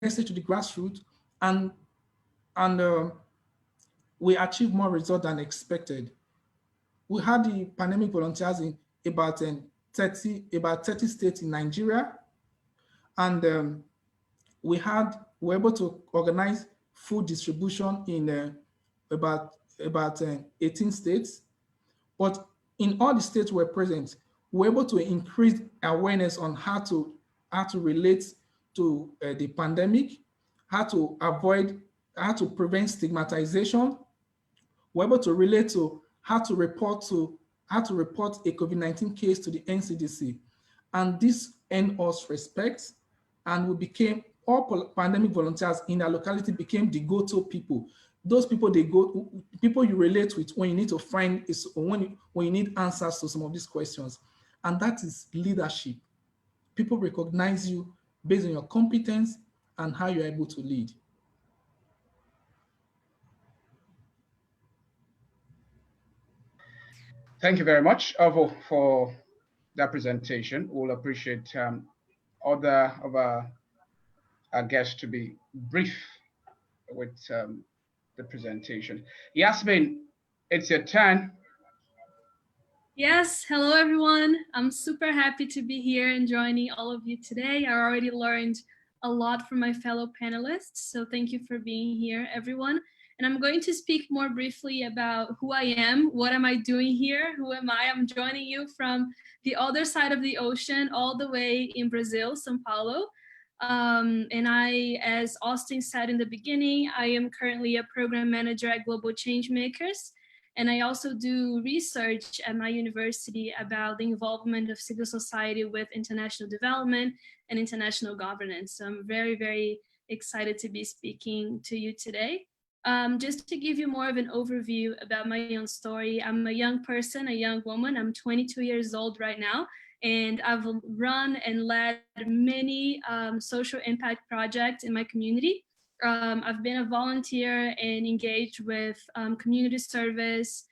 message to the grassroots, and we achieved more results than expected. We had the pandemic volunteers in about 30 states in Nigeria, and we were able to organize food distribution in about 18 states. But in all the states were present, we were able to increase awareness on how to relate to the pandemic, how to avoid, how to prevent stigmatization. We're able to relate to how to report a COVID-19 case to the NCDC, and this earned us respect, and we became all pandemic volunteers in our locality became the go-to people. Those people people you relate with when you need to find is when you need answers to some of these questions, and that is leadership. People recognize you based on your competence and how you're able to lead. Thank you very much, Ovo, for that presentation. We'll appreciate other of our guests to be brief with the presentation. Yasmin, it's your turn. Yes, hello everyone. I'm super happy to be here and joining all of you today. I already learned a lot from my fellow panelists, so thank you for being here, everyone. And I'm going to speak more briefly about who I am, what am I doing here, who am I? I'm joining you from the other side of the ocean, all the way in Brazil, São Paulo. And I, as Austin said in the beginning, I am currently a program manager at Global Changemakers. And I also do research at my university about the involvement of civil society with international development and international governance. So I'm very, very excited to be speaking to you today. Just to give you more of an overview about my own story, I'm a young person, a young woman. I'm 22 years old right now, and I've run and led many social impact projects in my community. I've been a volunteer and engaged with community service,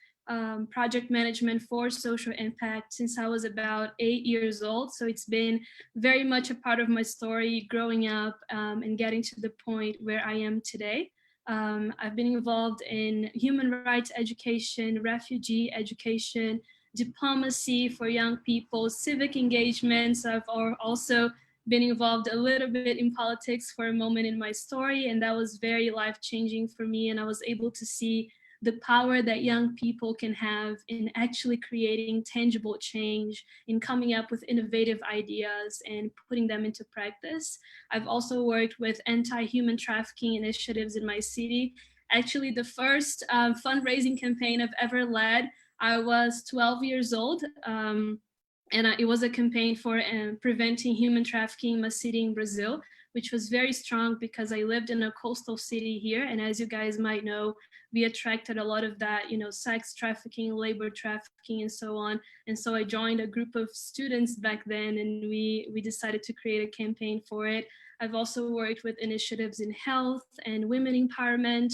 project management for social impact since I was about 8 years old. So it's been very much a part of my story growing up and getting to the point where I am today. I've been involved in human rights education, refugee education, diplomacy for young people, civic engagements. I've also been involved a little bit in politics for a moment in my story, and that was very life-changing for me. And I was able to see the power that young people can have in actually creating tangible change, in coming up with innovative ideas and putting them into practice. I've also worked with anti-human trafficking initiatives in my city. Actually, the first fundraising campaign I've ever led, I was 12 years old. It was a campaign for preventing human trafficking in my city in Brazil, which was very strong because I lived in a coastal city here. And as you guys might know, we attracted a lot of that, sex trafficking, labor trafficking, and so on. And so I joined a group of students back then, and we decided to create a campaign for it. I've also worked with initiatives in health and women empowerment.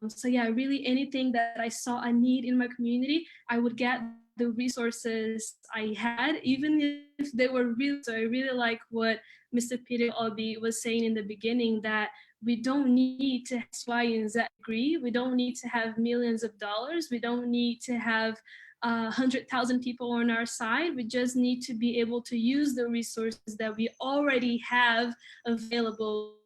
So yeah, really anything that I saw a need in my community, I would get the resources I had, even if they were real. So I really like what Mr. Peter Obi was saying in the beginning, that we don't need to have X, Y, and Z degree. We don't need to have millions of dollars. We don't need to have 100,000 people on our side. We just need to be able to use the resources that we already have available,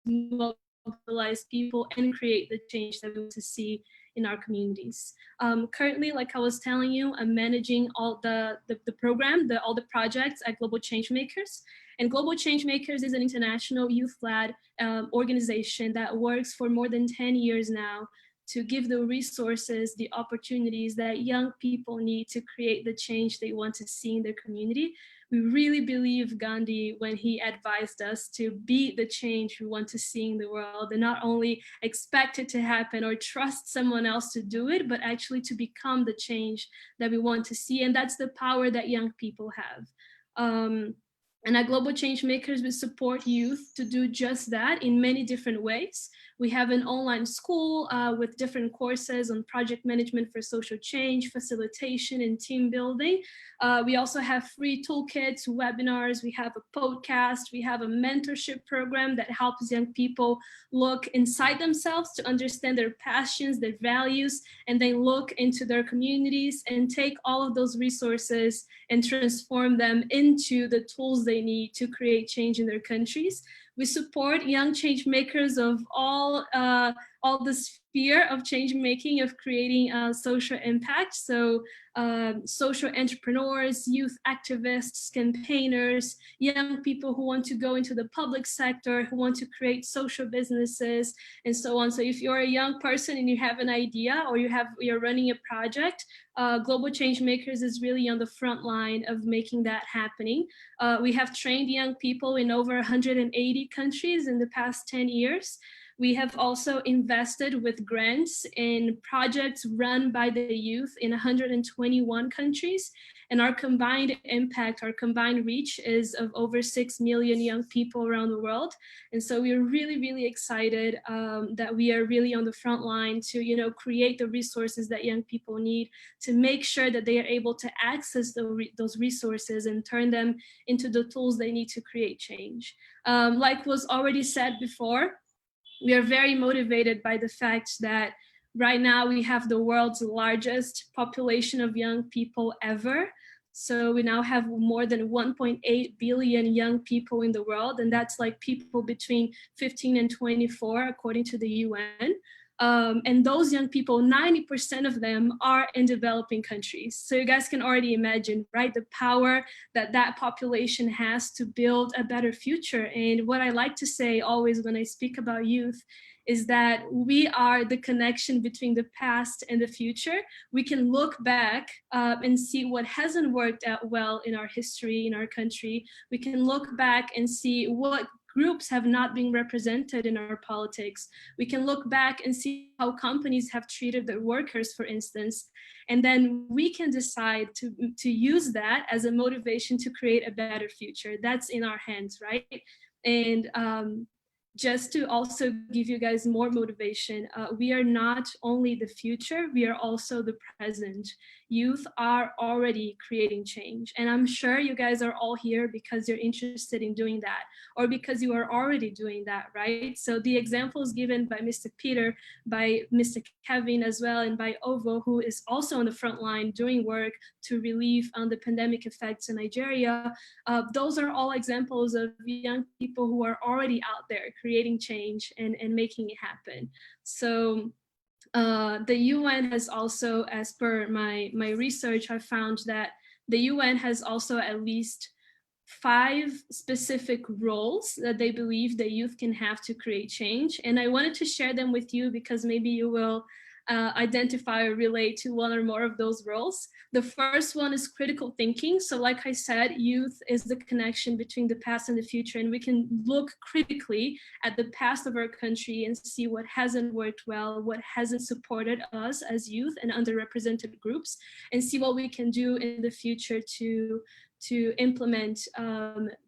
mobilize people and create the change that we want to see in our communities. Currently, like I was telling you, I'm managing all the program, all the projects at Global Changemakers. And Global Changemakers is an international youth-led organization that works for more than 10 years now to give the resources, the opportunities that young people need to create the change they want to see in their community. We really believe Gandhi when he advised us to be the change we want to see in the world, and not only expect it to happen or trust someone else to do it, but actually to become the change that we want to see. And that's the power that young people have. And at Global Changemakers, we support youth to do just that in many different ways. We have an online school with different courses on project management for social change, facilitation, and team building. We also have free toolkits, webinars, we have a podcast, we have a mentorship program that helps young people look inside themselves to understand their passions, their values, and then look into their communities and take all of those resources and transform them into the tools they need to create change in their countries. We support young change makers of all the sphere of change making, of creating social impact. So social entrepreneurs, youth activists, campaigners, young people who want to go into the public sector, who want to create social businesses, and so on. So if you're a young person and you have an idea, or you're running a project, Global Changemakers is really on the front line of making that happening. We have trained young people in over 180 countries in the past 10 years. We have also invested with grants in projects run by the youth in 121 countries. And our combined impact, our combined reach is of over 6 million young people around the world. And so we're really, really excited that we are really on the front line to, create the resources that young people need, to make sure that they are able to access those resources and turn them into the tools they need to create change. Like was already said before, we are very motivated by the fact that right now we have the world's largest population of young people ever. So we now have more than 1.8 billion young people in the world, and that's like people between 15 and 24, according to the UN. And those young people, 90% of them are in developing countries. So you guys can already imagine, right, the power that population has to build a better future. And what I like to say always when I speak about youth is that we are the connection between the past and the future. We can look back and see what hasn't worked out well in our history, in our country. We can look back and see what groups have not been represented in our politics. We can look back and see how companies have treated their workers, for instance, and then we can decide to use that as a motivation to create a better future. That's in our hands, right? And just to also give you guys more motivation, we are not only the future, we are also the present. Youth are already creating change. And I'm sure you guys are all here because you're interested in doing that, or because you are already doing that, right? So the examples given by Mr. Peter, by Mr. Kevin as well, and by Ovo, who is also on the front line doing work to relieve the pandemic effects in Nigeria, those are all examples of young people who are already out there creating change and making it happen. So the UN has also, as per my research, I found that the UN has also at least 5 specific roles that they believe the youth can have to create change. And I wanted to share them with you because maybe you will identify or relate to one or more of those roles. The first one is critical thinking. So like I said, youth is the connection between the past and the future, and we can look critically at the past of our country and see what hasn't worked well, what hasn't supported us as youth and underrepresented groups, and see what we can do in the future to implement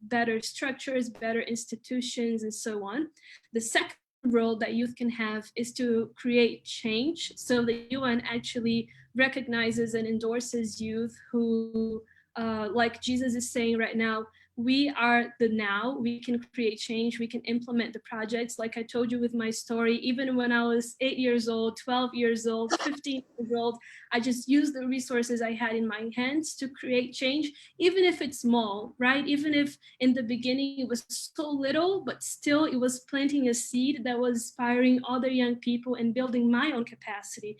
better structures, better institutions, and so on. The second role that youth can have is to create change. So the UN actually recognizes and endorses youth who, like Jesus is saying right now, we are the now. We can create change. We can implement the projects. Like I told you with my story, even when I was 8 years old, 12 years old, 15 years old, I just used the resources I had in my hands to create change, even if it's small, right? Even if in the beginning it was so little, but still it was planting a seed that was inspiring other young people and building my own capacity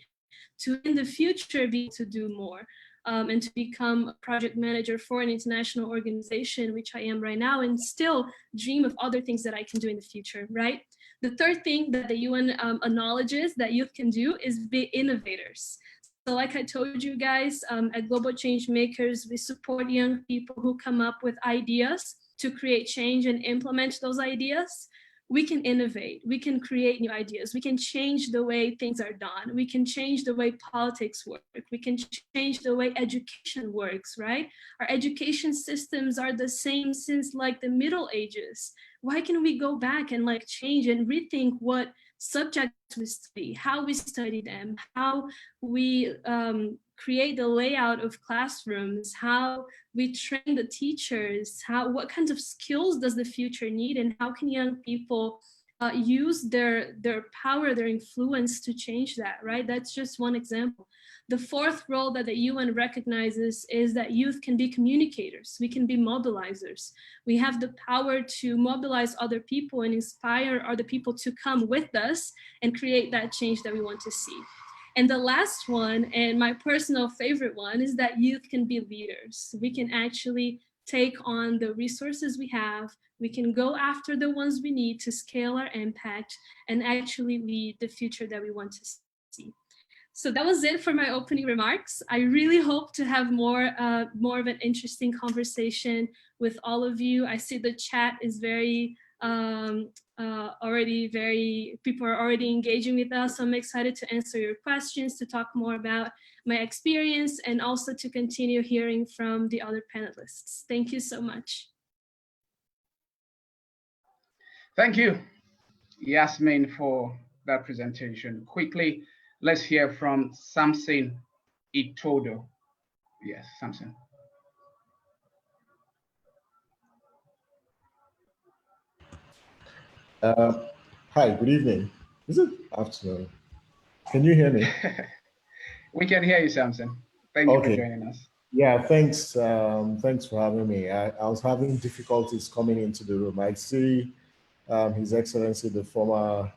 to in the future be able to do more. And to become a project manager for an international organization, which I am right now, and still dream of other things that I can do in the future, right? The third thing that the UN acknowledges that youth can do is be innovators. So like I told you guys, at Global Change Makers, we support young people who come up with ideas to create change and implement those ideas. we can innovate, we can create new ideas, we can change the way things are done, we can change the way politics work, we can change the way education works, right? Our education systems are the same since like the Middle Ages. Why can we go back and like change and rethink what subjects we study, how we study them, how we create the layout of classrooms, how we train the teachers, what kinds of skills does the future need, and how can young people use their power, their influence to change that, right? That's just one example. The fourth role that the UN recognizes is that youth can be communicators. We can be mobilizers. We have the power to mobilize other people and inspire other people to come with us and create that change that we want to see. And the last one, and my personal favorite one, is that youth can be leaders. We can actually take on the resources we have. We can go after the ones we need to scale our impact and actually lead the future that we want to see. So that was it for my opening remarks. I really hope to have more of an interesting conversation with all of you. I see the chat is very people are already engaging with us. So I'm excited to answer your questions, to talk more about my experience, and also to continue hearing from the other panelists. Thank you so much. Thank you, Yasmin, for that presentation. Quickly, let's hear from Samson Itodo. Yes, Samson. Hi, good evening. Is it afternoon? Can you hear me? We can hear you, Samson. Thank you for joining us. Yeah, thanks. Thanks for having me. I was having difficulties coming into the room. I see His Excellency, the former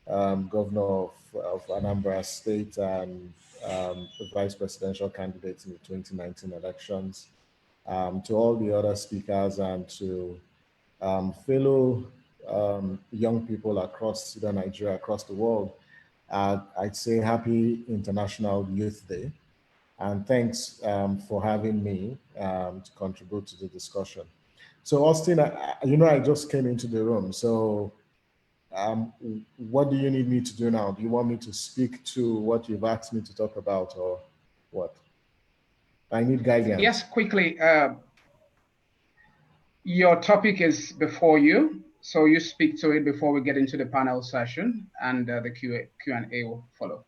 governor of Anambra State and the vice presidential candidate in the 2019 elections. To all the other speakers and to fellow young people across Sudan, Nigeria, across the world, I'd say happy International Youth Day. And thanks for having me to contribute to the discussion. So Austin, I just came into the room. So what do you need me to do now? Do you want me to speak to what you've asked me to talk about, or what? I need guidance. Yes, quickly. Your topic is before you, so you speak to it before we get into the panel session, and the Q&A will follow.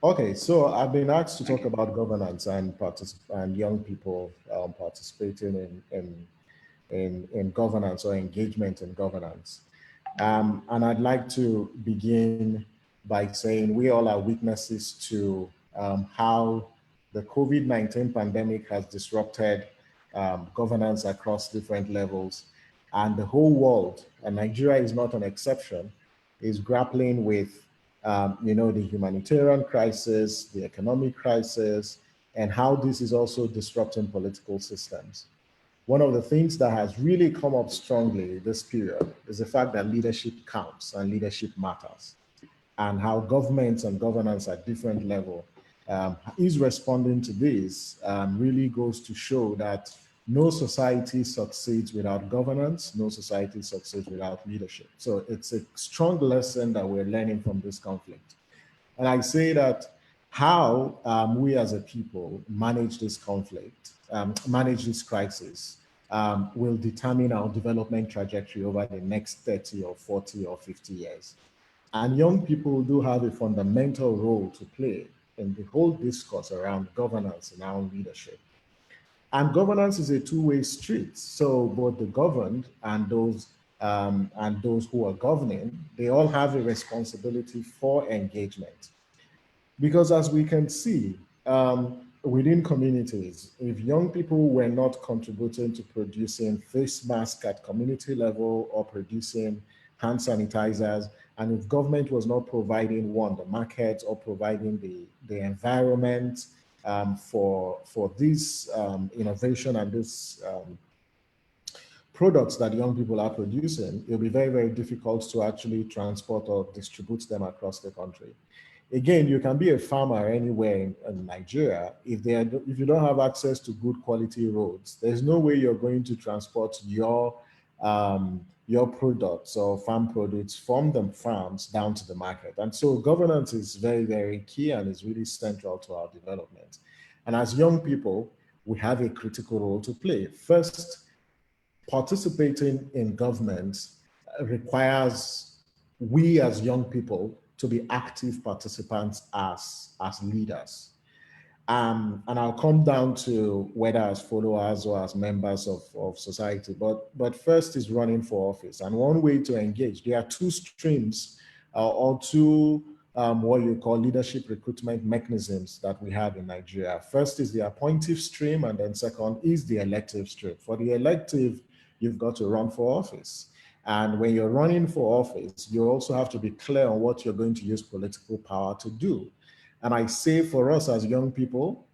Okay, so I've been asked to talk about governance and young people participating in governance or engagement in governance. And I'd like to begin by saying we all are witnesses to how the COVID-19 pandemic has disrupted governance across different levels. And the whole world, and Nigeria is not an exception, is grappling with the humanitarian crisis, the economic crisis, and how this is also disrupting political systems. One of the things that has really come up strongly this period is the fact that leadership counts and leadership matters, and how governments and governance at different levels is responding to this really goes to show that no society succeeds without governance, no society succeeds without leadership. So it's a strong lesson that we're learning from this conflict. And I say that how we as a people manage this conflict, manage this crisis, will determine our development trajectory over the next 30 or 40 or 50 years. And young people do have a fundamental role to play in the whole discourse around governance and our leadership. And governance is a two-way street. So both the governed and those who are governing, they all have a responsibility for engagement. Because as we can see, within communities, if young people were not contributing to producing face masks at community level or producing hand sanitizers, and if government was not providing the market or providing the environment for this innovation and this products that young people are producing, it'll be very, very difficult to actually transport or distribute them across the country. Again, you can be a farmer anywhere in Nigeria. If you don't have access to good quality roads, there's no way you're going to transport your your products or farm products from the farms down to the market. And so governance is very, very key and is really central to our development. And as young people, we have a critical role to play. First, participating in government requires we as young people to be active participants as leaders. And I'll come down to whether as followers or as members of society. But first is running for office. And one way to engage, there are two streams or two what you call leadership recruitment mechanisms that we have in Nigeria. First is the appointive stream, and then second is the elective stream. For the elective, you've got to run for office. And when you're running for office, you also have to be clear on what you're going to use political power to do. And I say for us as young people,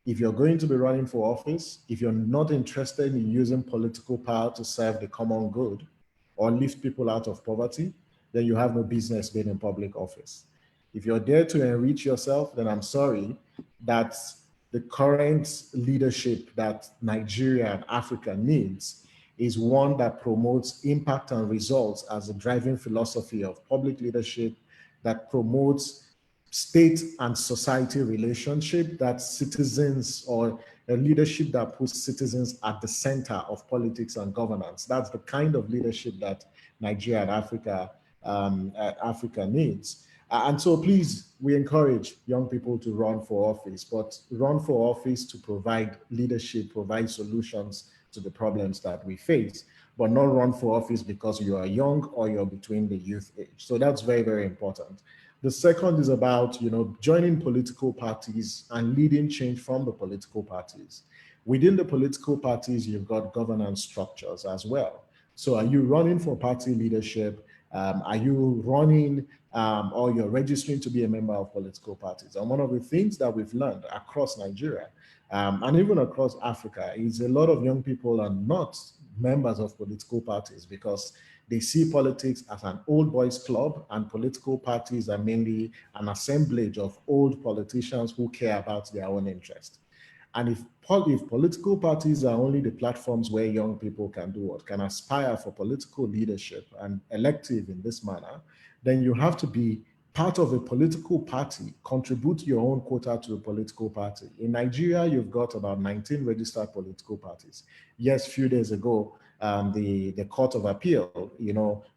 if you're going to be running for office, if you're not interested in using political power to serve the common good or lift people out of poverty, then you have no business being in public office. If you're there to enrich yourself, then I'm sorry that the current leadership that Nigeria and Africa needs is one that promotes impact and results as a driving philosophy of public leadership, that promotes state and society relationship, that citizens, or a leadership that puts citizens at the center of politics and governance. That's the kind of leadership that Nigeria and Africa needs. And so please, we encourage young people to run for office, but run for office to provide leadership, provide solutions to the problems that we face, but not run for office because you are young or you're between the youth age. So that's very, very important. The second is about, joining political parties and leading change from the political parties. Within the political parties, you've got governance structures as well. So are you running for party leadership? Are you running or you're registering to be a member of political parties? And one of the things that we've learned across Nigeria and even across Africa is a lot of young people are not members of political parties because they see politics as an old boys club, and political parties are mainly an assemblage of old politicians who care about their own interest. And if political parties are only the platforms where young people can do what, can aspire for political leadership and elective in this manner, then you have to be part of a political party, contribute your own quota to a political party. In Nigeria, you've got about 19 registered political parties. Yes, a few days ago, the Court of Appeal,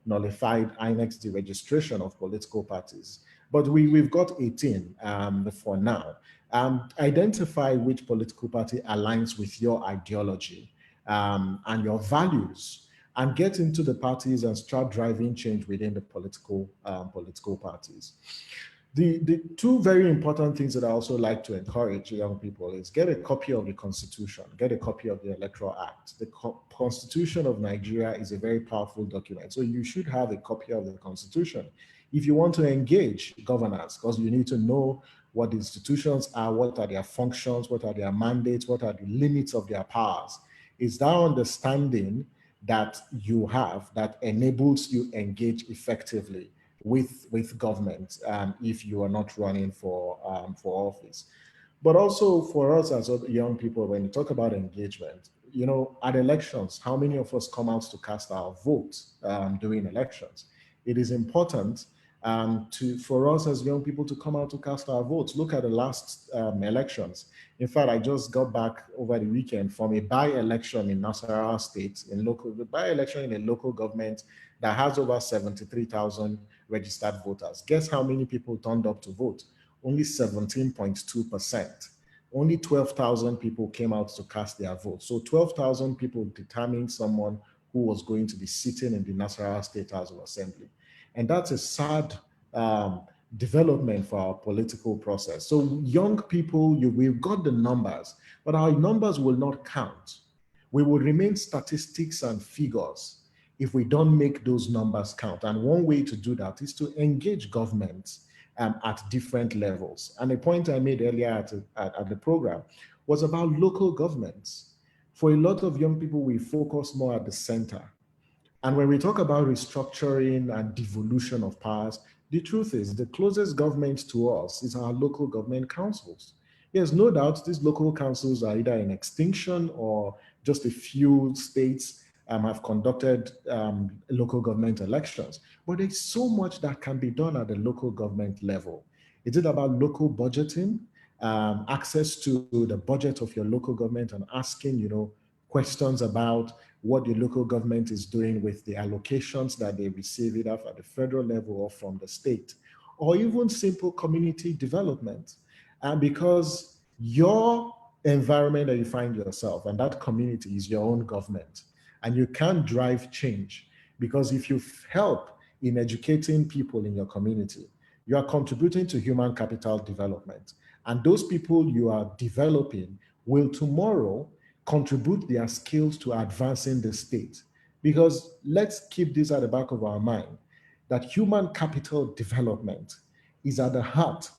nullified INEC's deregistration of political parties. But we've got 18 for now. Identify which political party aligns with your ideology and your values, and get into the parties and start driving change within the political parties. The two very important things that I also like to encourage young people is get a copy of the Constitution, get a copy of the Electoral Act. The Constitution of Nigeria is a very powerful document, so you should have a copy of the Constitution if you want to engage governance, because you need to know what the institutions are, what are their functions, what are their mandates, what are the limits of their powers. It's that understanding that you have that enables you engage effectively with government if you are not running for office. But also for us as young people, when you talk about engagement, at elections, how many of us come out to cast our vote during elections? It is important for us as young people to come out to cast our votes. Look at the last elections. In fact, I just got back over the weekend from a by-election in Nasarawa State, the by-election in a local government that has over 73,000 registered voters. Guess how many people turned up to vote? Only 17.2%. Only 12,000 people came out to cast their vote. So 12,000 people determined someone who was going to be sitting in the Nasarawa State House of Assembly. And that's a sad development for our political process. So young people, we've got the numbers, but our numbers will not count. We will remain statistics and figures if we don't make those numbers count. And one way to do that is to engage governments at different levels. And a point I made earlier at the program was about local governments. For a lot of young people, we focus more at the center. And when we talk about restructuring and devolution of powers, the truth is the closest government to us is our local government councils. Yes, no doubt these local councils are either in extinction or just a few states have conducted local government elections. But there's so much that can be done at the local government level. Is it about local budgeting, access to the budget of your local government and asking, questions about what the local government is doing with the allocations that they receive either at the federal level or from the state, or even simple community development. And because your environment that you find yourself and that community is your own government, and you can't drive change, because if you help in educating people in your community, you are contributing to human capital development. And those people you are developing will tomorrow contribute their skills to advancing the state. Because let's keep this at the back of our mind, that human capital development is at the heart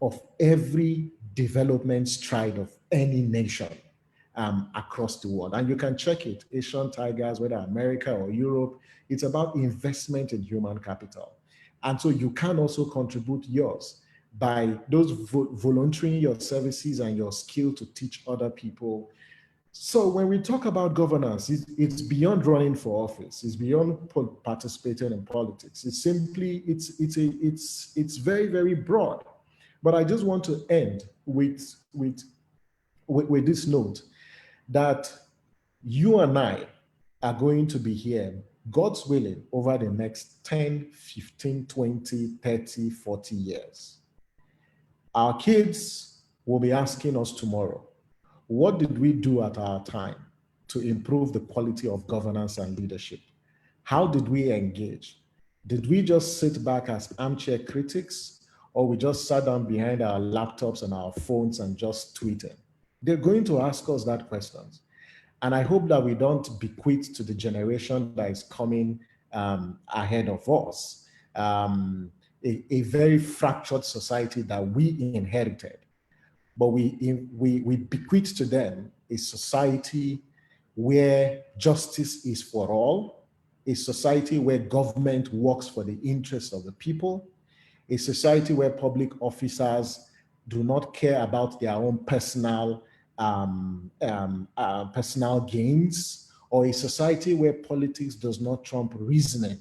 of every development stride of any nation across the world. And you can check it, Asian tigers, whether America or Europe, it's about investment in human capital. And so you can also contribute yours by those volunteering your services and your skill to teach other people. So when we talk about governance, it's beyond running for office. It's beyond participating in politics. It's simply, it's very, very broad. But I just want to end with this note that you and I are going to be here, God's willing, over the next 10, 15, 20, 30, 40 years. Our kids will be asking us tomorrow, what did we do at our time to improve the quality of governance and leadership? How did we engage? Did we just sit back as armchair critics, or we just sat down behind our laptops and our phones and just tweeted? They're going to ask us that question. And I hope that we don't bequeath to the generation that is coming ahead of us a very fractured society that we inherited. But we bequeath to them a society where justice is for all, a society where government works for the interests of the people, a society where public officers do not care about their own personal gains, or a society where politics does not trump reasoning.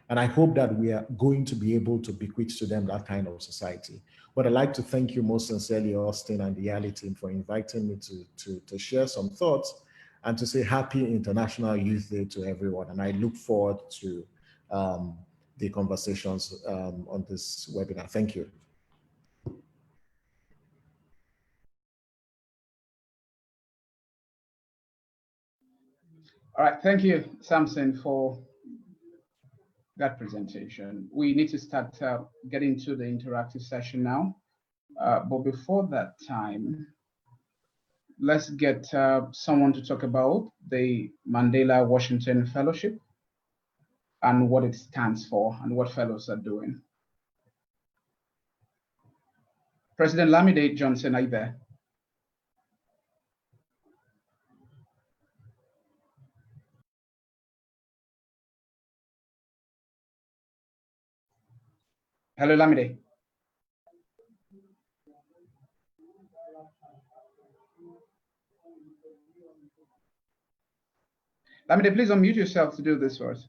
And I hope that we are going to be able to bequeath to them that kind of society. But I'd like to thank you most sincerely, Austin, and the YALI team for inviting me to share some thoughts and to say Happy International Youth Day to everyone. And I look forward to the conversations on this webinar. Thank you. All right, thank you, Samson, for that presentation. We need to start getting to the interactive session now. But before that time, let's get someone to talk about the Mandela Washington Fellowship and what it stands for and what fellows are doing. President Lamide Johnson, are you there? Hello, Lamide. Lamide, please unmute yourself to do this for us.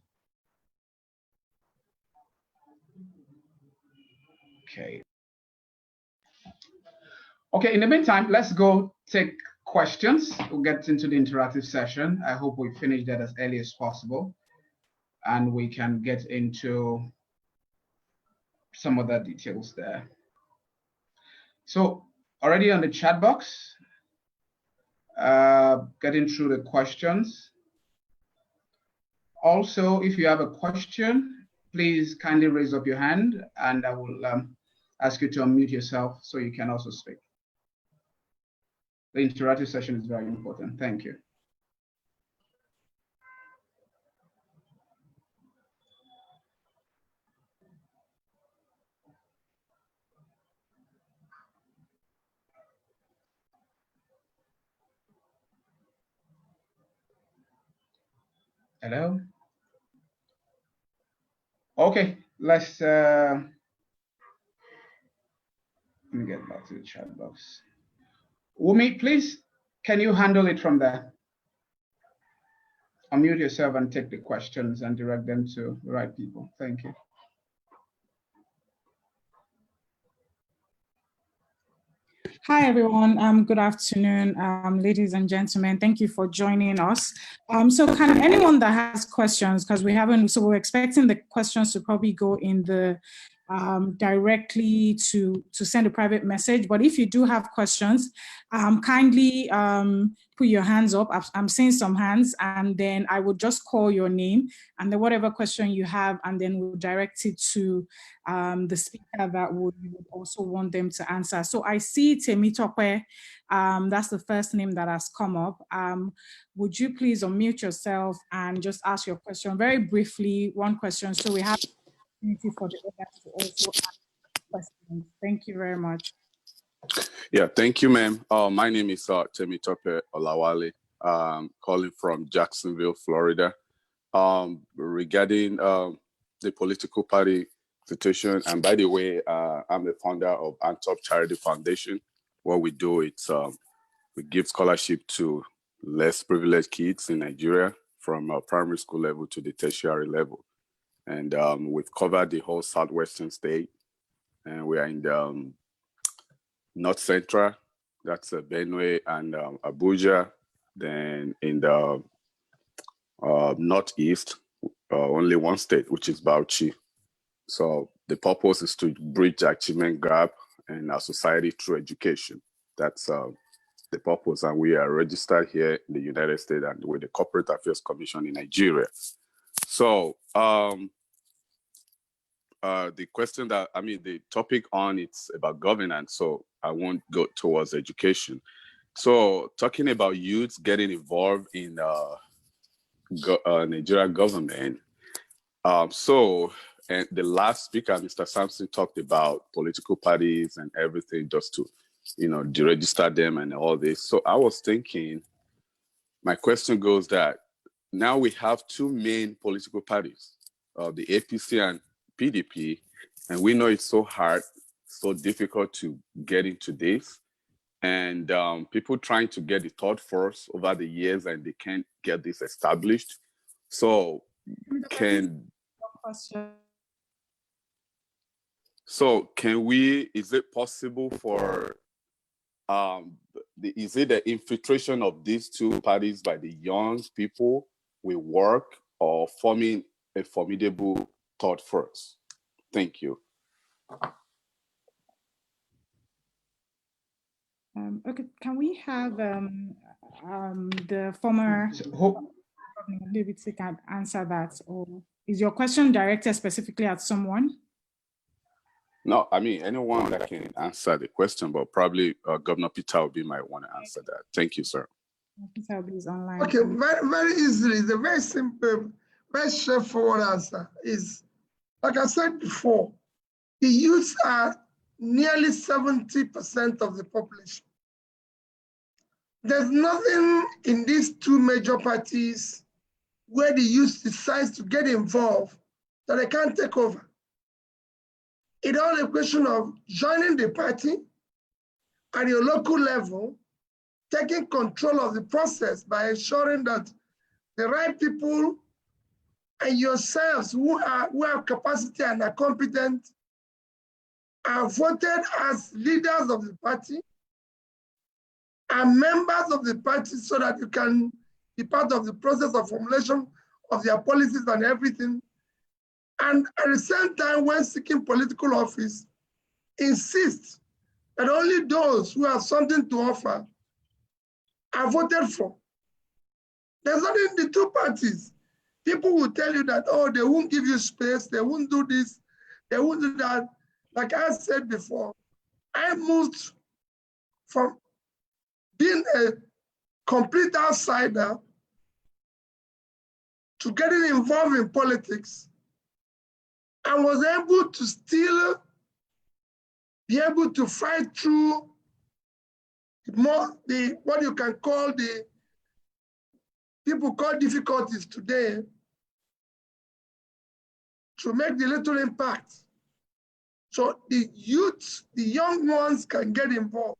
Okay. Okay, in the meantime, let's go take questions. We'll get into the interactive session. I hope we finish that as early as possible and we can get into some of the details there. So already on the chat box, getting through the questions. Also, if you have a question, please kindly raise up your hand and I will ask you to unmute yourself so you can also speak. The interactive session is very important. Thank you. Hello? Okay, let's let me get back to the chat box. Wumi, please, can you handle it from there? unmute yourself and take the questions and direct them to the right people. Thank you. Hi, everyone. Good afternoon, ladies and gentlemen. Thank you for joining us. So can anyone that has questions, because so we're expecting the questions to probably go in the directly to send a private message. But if you do have questions, kindly put your hands up. I'm seeing some hands, and then I will just call your name and then whatever question you have, and then we'll direct it to the speaker that you would also want them to answer. So I see Temitope, that's the first name that has come up. Would you please unmute yourself and just ask your question very briefly, one question, so we have opportunity for the others to also ask questions. Thank you very much. Yeah, thank you, ma'am. My name is Temitope Olawale, calling from Jacksonville, Florida. Regarding the political party situation, and by the way, I'm the founder of Antop Charity Foundation. What we do is we give scholarship to less privileged kids in Nigeria from primary school level to the tertiary level. And we've covered the whole southwestern state, and we are in the north central, that's Benue and Abuja. Then in the northeast, only one state, which is Bauchi. So the purpose is to bridge the achievement gap in our society through education. That's the purpose, and we are registered here in the United States and with the Corporate Affairs Commission in Nigeria. So the question the topic on it's about governance, so I won't go towards education. So talking about youths getting involved in Nigerian government. And the last speaker, Mr. Sampson, talked about political parties and everything just to, deregister them and all this. So I was thinking, my question goes that now we have two main political parties, the APC and PDP, and we know it's so hard, so difficult to get into this. And people trying to get the third force over the years, and they can't get this established. So is it possible for, is it the infiltration of these two parties by the young people will work, or forming a formidable third force? Thank you. Okay, can we have the former maybe they can answer that, or is your question directed specifically at someone? No, anyone that can answer the question, but probably Governor Peter Obi might want to answer that. Thank you, sir. Peter Obi is online. Okay, very, very easily, the very simple, very straightforward answer is, like I said before, the youths are nearly 70% of the population. There's nothing in these two major parties where the youth decides to get involved that they can't take over. It's all a question of joining the party at your local level, taking control of the process by ensuring that the right people and yourselves who have capacity and are competent are voted as leaders of the party and members of the party, so that you can be part of the process of formulation of their policies and everything. And at the same time, when seeking political office, insist that only those who have something to offer are voted for. There's nothing in the two parties. People will tell you that, oh, they won't give you space, they won't do this, they won't do that. Like I said before, I moved from being a complete outsider to getting involved in politics, and was able to still be able to fight through what you can call the people call difficulties today to make the little impact. So the youth, the young ones can get involved.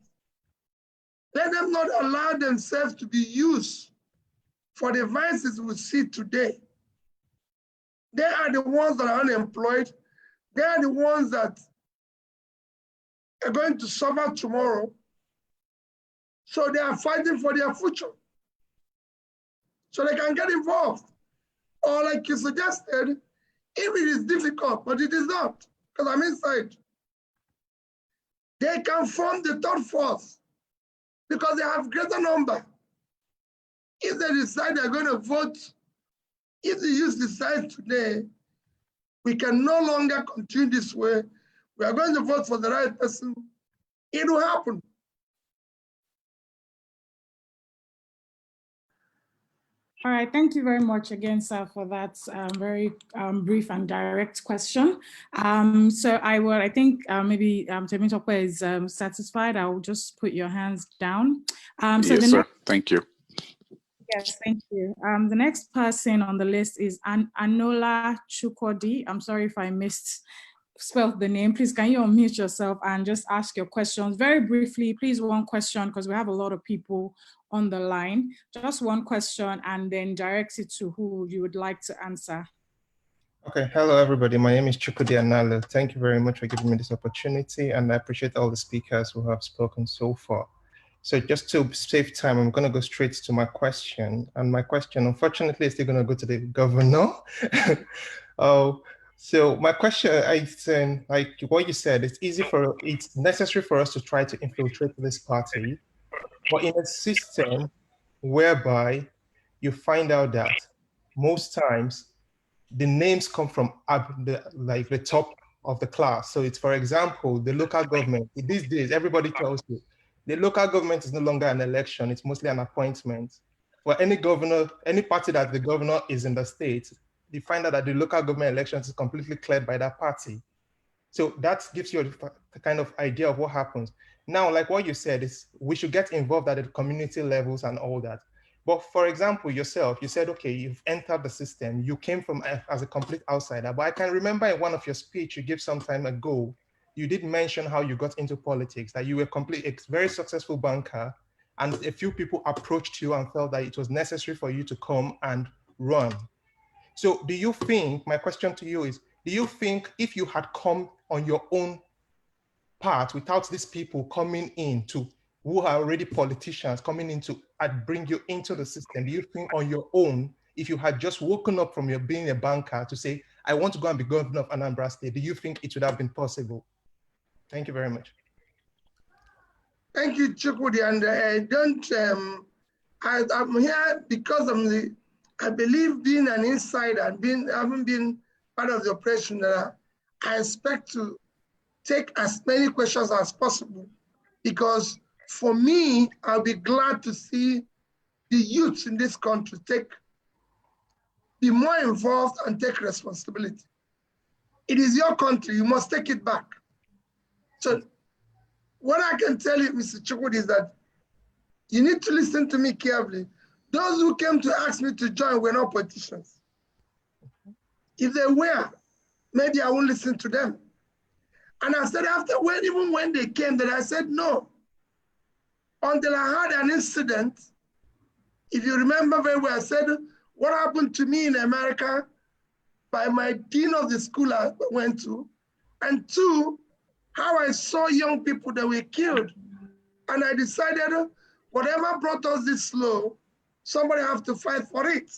Let them not allow themselves to be used for the vices we see today. They are the ones that are unemployed. They are the ones that are going to suffer tomorrow. So they are fighting for their future. So they can get involved. Or like you suggested, if it is difficult, but it is not, because I'm inside, they can form the third force because they have greater number. If they decide they're going to vote, if the youth decide today, we can no longer continue this way, we are going to vote for the right person, it will happen. All right, thank you very much again, sir, for that very brief and direct question. So I think maybe Temitope is satisfied. I will just put your hands down. Yes, sir. Thank you. Yes, thank you. The next person on the list is Anola Chukwudi. I'm sorry if I misspelled the name. Please, can you unmute yourself and just ask your questions very briefly? Please, one question, because we have a lot of people on the line. Just one question and then direct it to who you would like to answer. Okay, hello everybody. My name is Chukwudi Analo. Thank you very much for giving me this opportunity, and I appreciate all the speakers who have spoken so far. So just to save time, I'm going to go straight to my question. And my question, unfortunately, is still going to go to the governor. So my question, like what you said, it's necessary for us to try to infiltrate this party, but in a system whereby you find out that most times the names come from the top of the class. So it's, for example, the local government. These days, everybody tells you, the local government is no longer an election, it's mostly an appointment. For any governor, any party that the governor is in the state, you find out that the local government elections is completely cleared by that party. So that gives you a kind of idea of what happens. Now, like what you said, is we should get involved at the community levels and all that. But for example, yourself, you said, okay, you've entered the system, you came from as a complete outsider. But I can remember in one of your speech you gave some time ago, you did mention how you got into politics, that you were a very successful banker, and a few people approached you and felt that it was necessary for you to come and run. So do you think, my question to you is, do you think if you had come on your own path without these people coming in who are already politicians coming in to bring you into the system, do you think on your own, if you had just woken up from your being a banker to say, I want to go and be governor of Anambra State, do you think it would have been possible? Thank you very much. Thank you, Chukwudi. And I'm here because I believe being an insider and having been part of the operation, I expect to take as many questions as possible, because for me, I'll be glad to see the youth in this country be more involved and take responsibility. It is your country, you must take it back. So what I can tell you, Mr. Chukwudi, is that you need to listen to me carefully. Those who came to ask me to join were not politicians. If they were, maybe I won't listen to them. And I said even when they came, then I said no. Until I had an incident, if you remember very well, I said what happened to me in America by my dean of the school I went to, and two, how I saw young people that were killed. And I decided whatever brought us this low, somebody have to fight for it.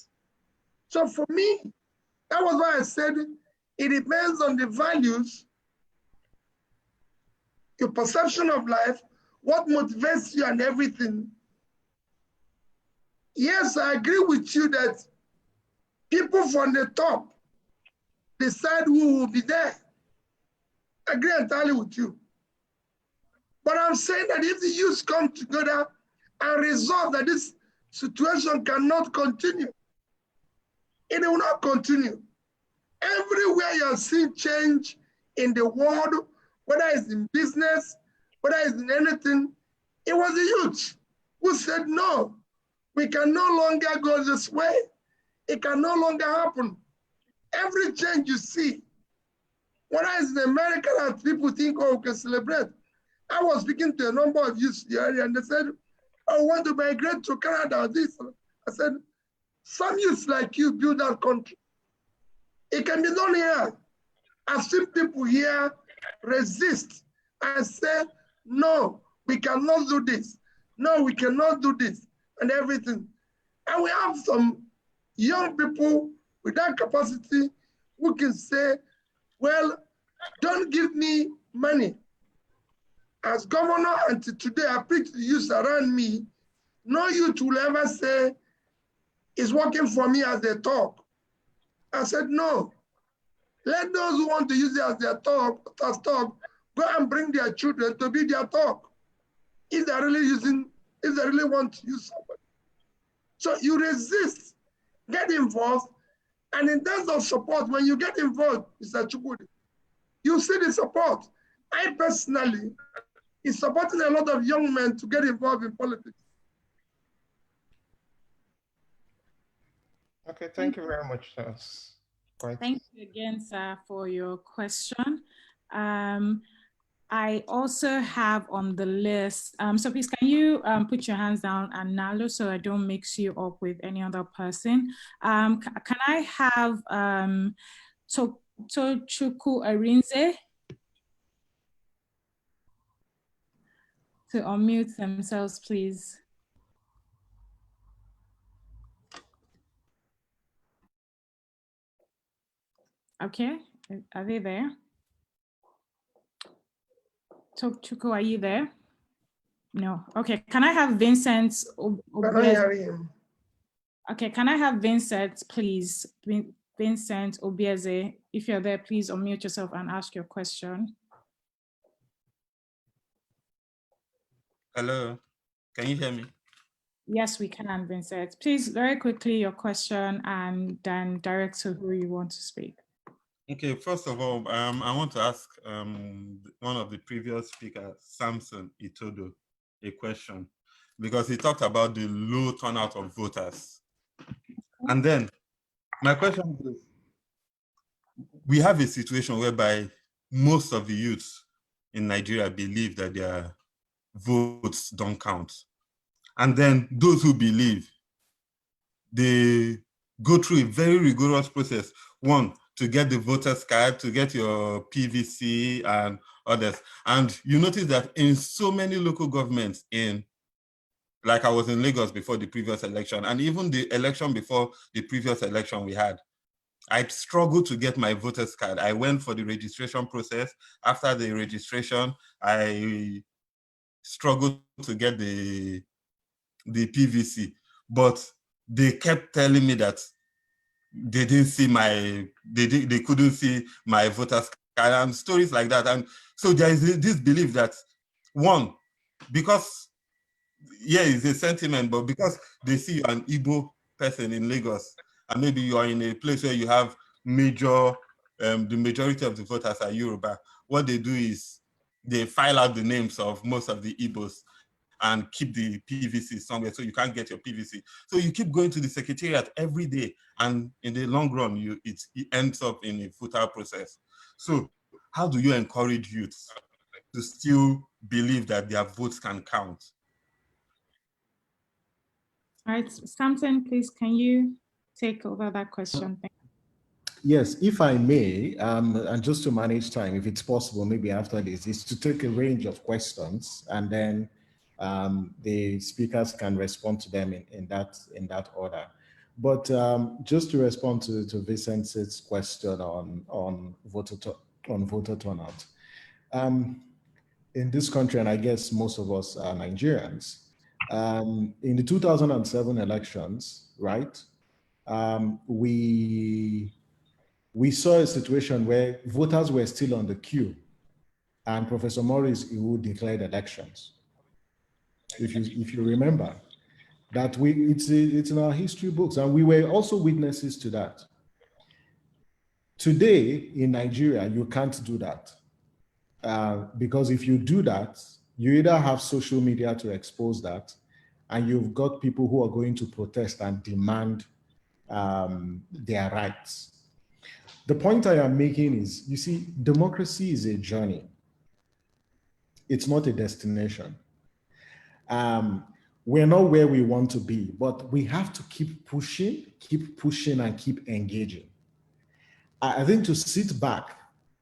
So for me, that was why I said it depends on the values, your perception of life, what motivates you and everything. Yes, I agree with you that people from the top decide who will be there. I agree entirely with you. But I'm saying that if the youth come together and resolve that this situation cannot continue, it will not continue. Everywhere you're seeing change in the world, whether it's in business, whether it's in anything, it was the youth who said, no, we can no longer go this way. It can no longer happen. Every change you see, whether it's in America that people think, oh, we can celebrate. I was speaking to a number of youth here and they said, oh, I want to migrate to Canada or this. I said, Some youths like you build that country. It can be done here. I've seen people here resist and say, no, we cannot do this. No, we cannot do this and everything. And we have some young people with that capacity who can say, well, don't give me money. As governor until today, I preach to the youth around me, no youth will ever say, it's working for me as they talk. I said, no. Let those who want to use it as their talk, go and bring their children to be their talk. If they're really using, if they really want to use somebody. So you resist, get involved, and in terms of support, when you get involved, Mr. Chukwudi, you see the support. I personally is supporting a lot of young men to get involved in politics. Okay, thank you very much. That's quite. Thank you again, sir, for your question. I also have on the list, so please can you put your hands down and Nalo so I don't mix you up with any other person. Can I have Tochukwu Arinze to unmute themselves, please? Okay, are they there? Tochukwu, are you there? No. Okay, can I have Vincent? Okay, can I have Vincent, please? Vincent Obieze, if you're there, please unmute yourself and ask your question. Hello, can you hear me? Yes, we can, Vincent. Please, very quickly, your question and then direct to who you want to speak. Okay, first of all, I want to ask one of the previous speakers, Samson Itodo, a question, because he talked about the low turnout of voters. And then my question is, we have a situation whereby most of the youths in Nigeria believe that their votes don't count. And then those who believe, they go through a very rigorous process. One, to get the voter's card, to get your PVC and others. And you notice that in so many local governments like I was in Lagos before the previous election, and even the election before the previous election we had, I struggled to get my voter's card. I went for the registration process. After the registration, I struggled to get the PVC, but they kept telling me that they didn't see they couldn't see my voter's card and stories like that. And so there is this belief that, one, because, yeah, it's a sentiment, but because they see you're an Igbo person in Lagos, and maybe you are in a place where you have the majority of the voters are Yoruba, what they do is they file out the names of most of the Igbos and keep the PVC somewhere, so you can't get your PVC. So you keep going to the secretariat every day, and in the long run, it ends up in a futile process. So how do you encourage youth to still believe that their votes can count? All right, Samson, please, can you take over that question? Thank you. Yes, if I may, and just to manage time, if it's possible, maybe after this, is to take a range of questions and then the speakers can respond to them in that order. But just to respond to Vincent's question on voter turnout, in this country, and I guess most of us are Nigerians, in the 2007 elections, right? We saw a situation where voters were still on the queue, and Professor Morris Iwu declared elections. If you remember, that it's in our history books, and we were also witnesses to that. Today in Nigeria, you can't do that because if you do that, you either have social media to expose that, and you've got people who are going to protest and demand their rights. The point I am making is, you see, democracy is a journey. It's not a destination. We're not where we want to be, but we have to keep pushing, and keep engaging. I think to sit back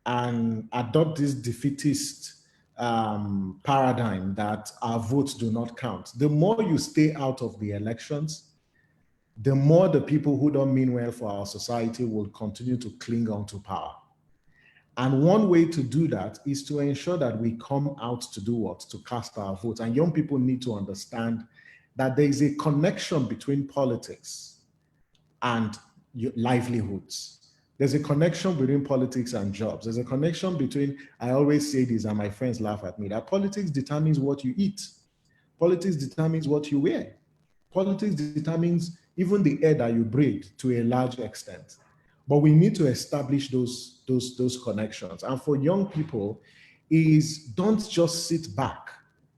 and adopt this defeatist paradigm that our votes do not count, the more you stay out of the elections, the more the people who don't mean well for our society will continue to cling on to power. And one way to do that is to ensure that we come out to do what? To cast our votes. And young people need to understand that there is a connection between politics and livelihoods. There's a connection between politics and jobs. There's a connection between, I always say this and my friends laugh at me, that politics determines what you eat. Politics determines what you wear. Politics determines even the air that you breathe to a large extent. But we need to establish those connections. And for young people is don't just sit back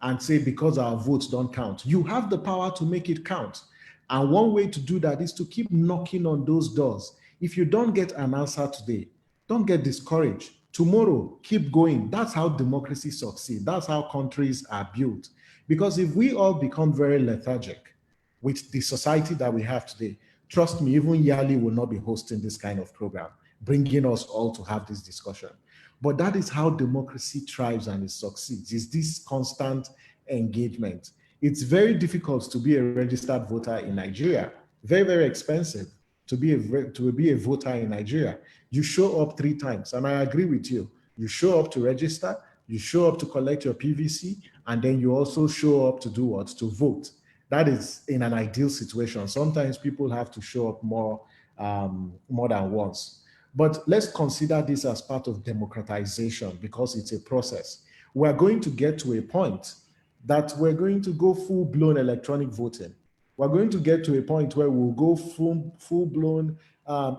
and say, because our votes don't count. You have the power to make it count. And one way to do that is to keep knocking on those doors. If you don't get an answer today, don't get discouraged. Tomorrow, keep going. That's how democracy succeeds. That's how countries are built. Because if we all become very lethargic with the society that we have today, trust me, even Yali will not be hosting this kind of program, bringing us all to have this discussion. But that is how democracy thrives and it succeeds, is this constant engagement. It's very difficult to be a registered voter in Nigeria. Very, very expensive to be a voter in Nigeria. You show up 3 times, and I agree with you. You show up to register, you show up to collect your PVC, and then you also show up to do what? To vote. That is in an ideal situation. Sometimes people have to show up more than once. But let's consider this as part of democratization because it's a process. We're going to get to a point that we're going to go full-blown electronic voting. We're going to get to a point where we'll go full-blown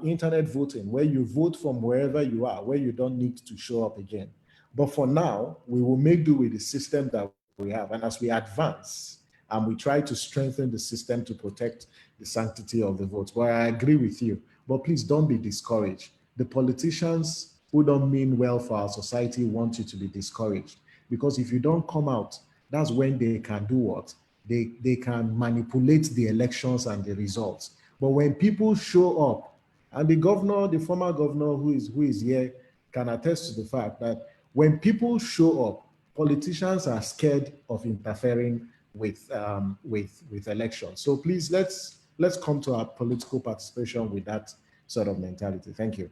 internet voting, where you vote from wherever you are, where you don't need to show up again. But for now, we will make do with the system that we have. And as we advance, and we try to strengthen the system to protect the sanctity of the vote. But I agree with you. But please don't be discouraged. The politicians who don't mean well for our society want you to be discouraged. Because if you don't come out, that's when they can do what? They can manipulate the elections and the results. But when people show up, and the former governor who is here can attest to the fact that when people show up, politicians are scared of interfering with elections. So please, let's come to our political participation with that sort of mentality. Thank you.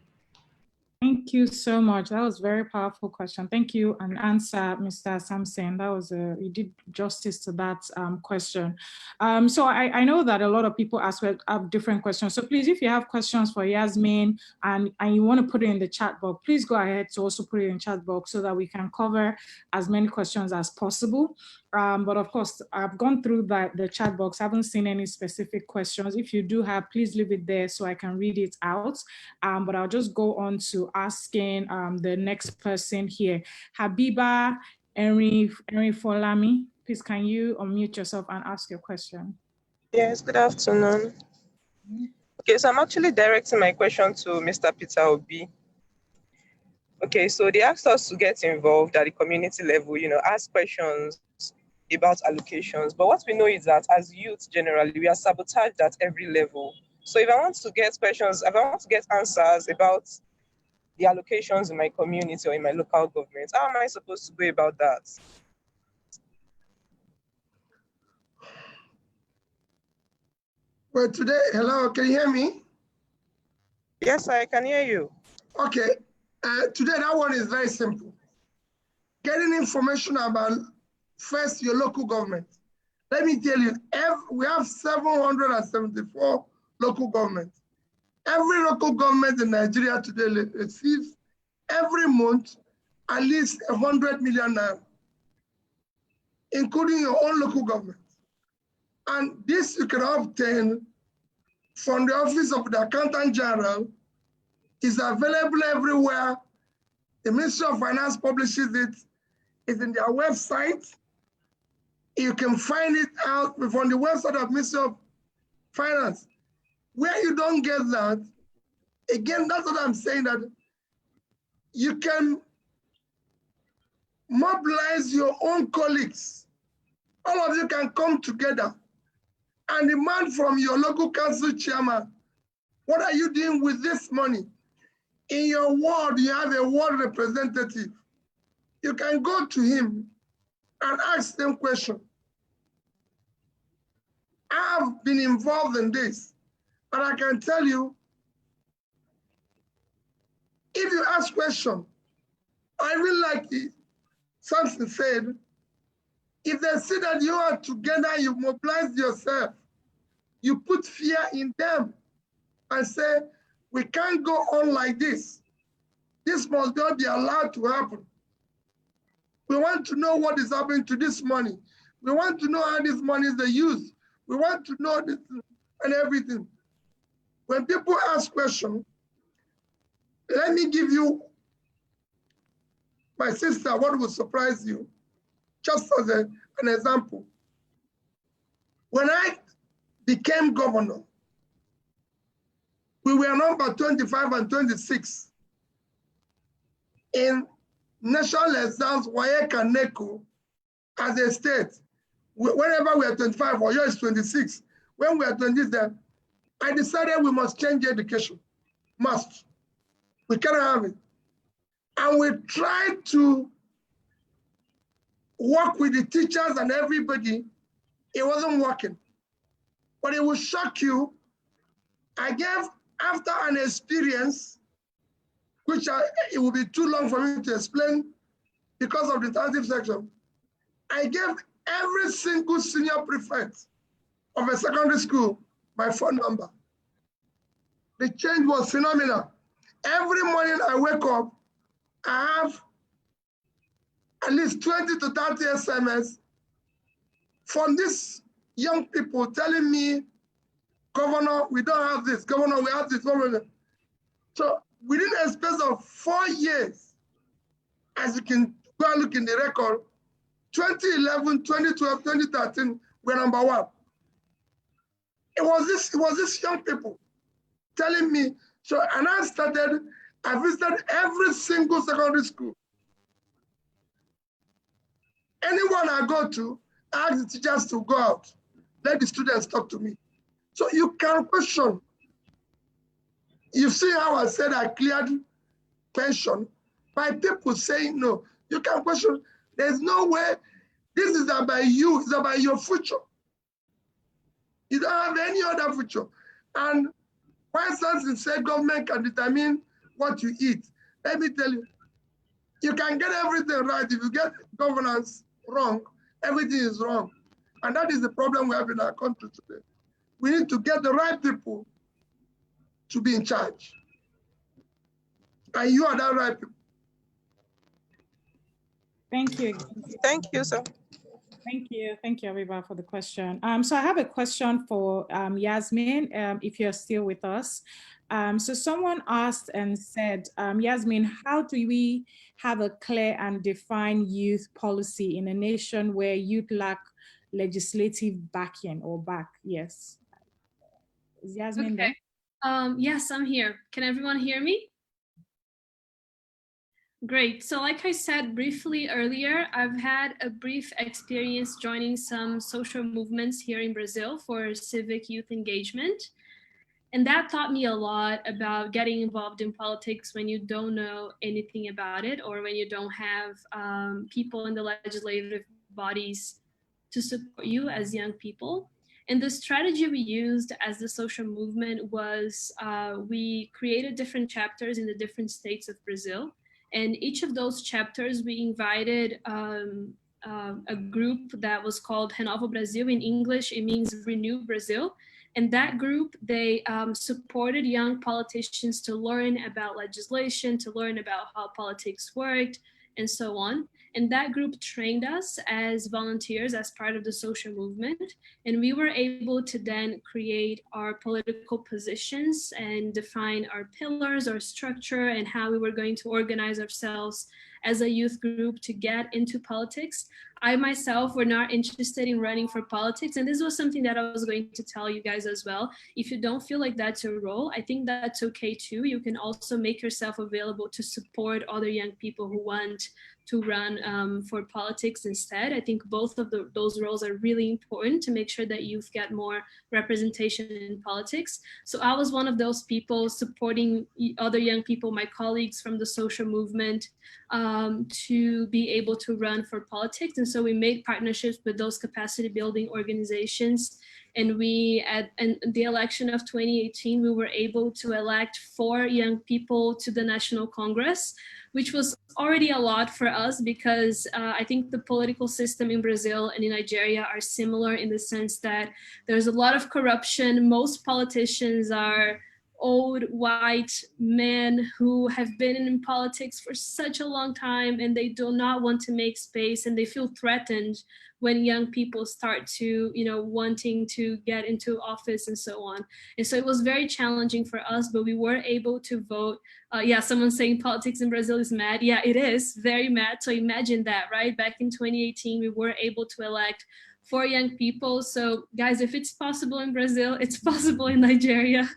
Thank you so much. That was a very powerful question. Thank you and answer, Mr. Sampson. That was you did justice to that question. So I know that a lot of people have different questions. So please, if you have questions for Yasmin and you want to put it in the chat box, please go ahead to also put it in the chat box so that we can cover as many questions as possible. But of course, I've gone through the chat box. I haven't seen any specific questions. If you do have, please leave it there so I can read it out. But I'll just go on to asking the next person here. Habiba Henry Folami, please can you unmute yourself and ask your question? Yes, good afternoon. Okay, so I'm actually directing my question to Mr. Peter Obi. Okay, so they asked us to get involved at the community level, ask questions about allocations. But what we know is that as youth generally, we are sabotaged at every level. So if I want to get questions, if I want to get answers about the allocations in my community or in my local government, how am I supposed to go about that? Well, today, hello, can you hear me? Yes, I can hear you. Okay, today that one is very simple. Getting information about first your local government. Let me tell you, we have 774 local governments. Every local government in Nigeria today receives every month at least 100 million naira, including your own local government. And this you can obtain from the Office of the Accountant General. It's available everywhere. The Ministry of Finance publishes it. It's in their website. You can find it out from the website of Ministry of Finance. Where you don't get that, again, that's what I'm saying, that you can mobilize your own colleagues. All of you can come together and demand from your local council chairman, what are you doing with this money? In your ward, you have a ward representative. You can go to him and ask them questions. I have been involved in this, and I can tell you, if you ask questions, I really like it. Something said, if they see that you are together, you mobilize yourself, you put fear in them and say, we can't go on like this. This must not be allowed to happen. We want to know what is happening to this money. We want to know how this money is used. We want to know this and everything. When people ask questions, let me give you, my sister, what will surprise you, just as an example. When I became governor, we were number 25 and 26 in national exams, WAEC and NECO, as a state. Whenever we are 25, or yours is 26, when we are 26, I decided we must change education, must. We cannot have it. And we tried to work with the teachers and everybody. It wasn't working. But it will shock you. I gave, after an experience, which it will be too long for me to explain because of the interactive section, I gave every single senior prefect of a secondary school my phone number. The change was phenomenal. Every morning I wake up, I have at least 20 to 30 SMS from these young people telling me, Governor, we don't have this. Governor, we have this. Governor. So within a space of 4 years, as you can go and look in the record, 2011, 2012, 2013, we're number one. It was this young people telling me. So, and I visited every single secondary school. Anyone I go to, I ask the teachers to go out. Let the students talk to me. So you can question. You see how I said I cleared pension by people saying no. You can question. There's no way. This is about you. It's about your future. You don't have any other future. And why something say government can determine what you eat? Let me tell you, you can get everything right. If you get governance wrong, everything is wrong. And that is the problem we have in our country today. We need to get the right people to be in charge. And you are that right people. Thank you. Thank you, sir. Thank you, everybody, for the question. So I have a question for Yasmin, if you're still with us. So someone asked and said, Yasmin, how do we have a clear and defined youth policy in a nation where youth lack legislative backing or back? Yes. Is Yasmin there? Yes, I'm here. Can everyone hear me? Great. So like I said briefly earlier, I've had a brief experience joining some social movements here in Brazil for civic youth engagement. And that taught me a lot about getting involved in politics when you don't know anything about it, or when you don't have people in the legislative bodies to support you as young people. And the strategy we used as the social movement was we created different chapters in the different states of Brazil. And each of those chapters, we invited a group that was called Renovo Brasil. In English, it means Renew Brazil. And that group, they supported young politicians to learn about legislation, to learn about how politics worked, and so on. And that group trained us as volunteers as part of the social movement. And we were able to then create our political positions and define our pillars, our structure, and how we were going to organize ourselves as a youth group to get into politics. I myself were not interested in running for politics. And this was something that I was going to tell you guys as well. If you don't feel like that's your role, I think that's okay too. You can also make yourself available to support other young people who want run for politics instead. I think both of those roles are really important to make sure that youth get more representation in politics. So I was one of those people supporting other young people, my colleagues from the social movement, to be able to run for politics. And so we made partnerships with those capacity building organizations. And in the election of 2018, we were able to elect 4 young people to the National Congress, which was already a lot for us because I think the political system in Brazil and in Nigeria are similar in the sense that there's a lot of corruption. Most politicians are old white men who have been in politics for such a long time, and they do not want to make space, and they feel threatened when young people start to, wanting to get into office and so on. And so it was very challenging for us, but we were able to vote. Yeah, someone's saying politics in Brazil is mad. Yeah, it is very mad. So imagine that, right? Back in 2018, we were able to elect 4 young people. So guys, if it's possible in Brazil, it's possible in Nigeria.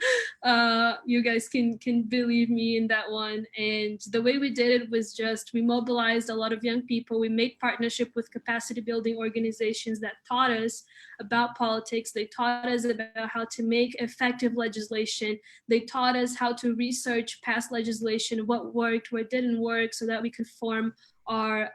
You guys can believe me in that one. And the way we did it was just, we mobilized a lot of young people. We made partnership with capacity building organizations that taught us about politics. They taught us about how to make effective legislation. They taught us how to research past legislation, what worked, what didn't work, so that we could form our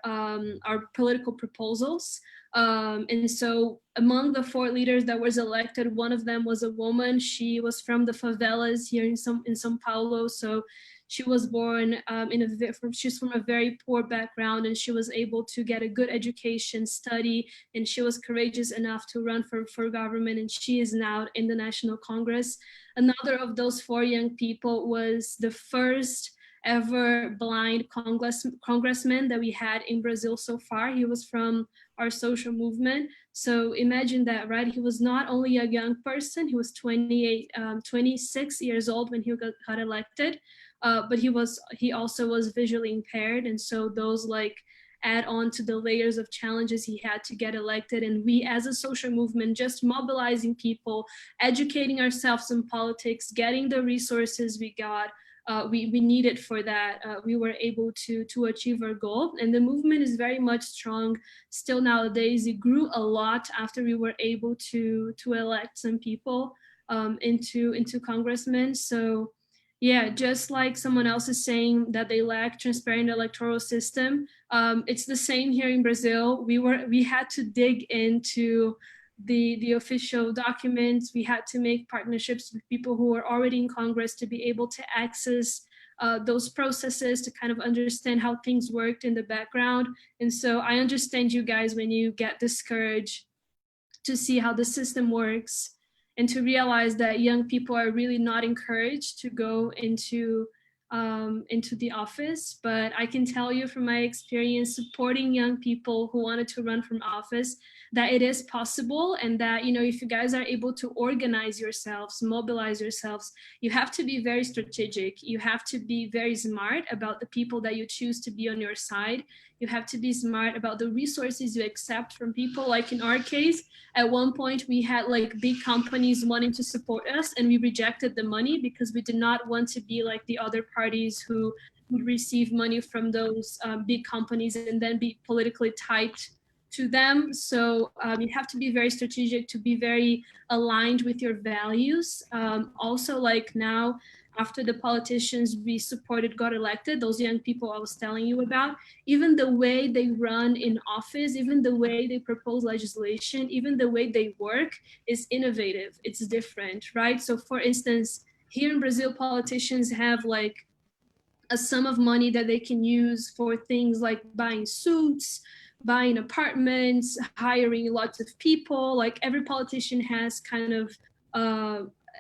political proposals. And so among the 4 leaders that was elected, one of them was a woman. She was from the favelas here in São Paulo. So she was born she's from a very poor background, and she was able to get a good education, study, and she was courageous enough to run for government, and she is now in the National Congress. Another of those 4 young people was the first ever blind congressman that we had in Brazil so far. He was from our social movement. So imagine that, right? He was not only a young person, he was 26 years old when he got elected, but he also was visually impaired. And so those add on to the layers of challenges he had to get elected. And we as a social movement, just mobilizing people, educating ourselves in politics, getting the resources we got, we needed for that, we were able to achieve our goal. And the movement is very much strong still nowadays. It grew a lot after we were able to elect some people into congressmen. So yeah, just like someone else is saying that they lack transparent electoral system, it's the same here in Brazil. We had to dig into the official documents. We had to make partnerships with people who were already in Congress to be able to access those processes, to kind of understand how things worked in the background. And so I understand you guys when you get discouraged to see how the system works, and to realize that young people are really not encouraged to go into the office. But I can tell you from my experience supporting young people who wanted to run from office, that it is possible, and that, if you guys are able to organize yourselves, mobilize yourselves, you have to be very strategic. You have to be very smart about the people that you choose to be on your side. You have to be smart about the resources you accept from people. Like in our case, at one point we had big companies wanting to support us, and we rejected the money because we did not want to be like the other parties who would receive money from those big companies and then be politically tied to them. So you have to be very strategic, to be very aligned with your values. Also, now, after the politicians we supported got elected, those young people I was telling you about, even the way they run in office, even the way they propose legislation, even the way they work is innovative. It's different, right? So for instance, here in Brazil, politicians have a sum of money that they can use for things like buying suits, buying apartments, hiring lots of people. Every politician has kind of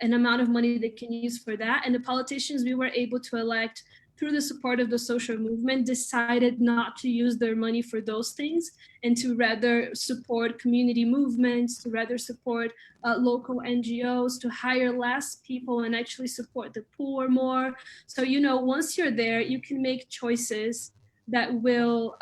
an amount of money they can use for that. And the politicians we were able to elect through the support of the social movement decided not to use their money for those things, and to rather support community movements, to rather support local NGOs, to hire less people and actually support the poor more. So, once you're there, you can make choices that will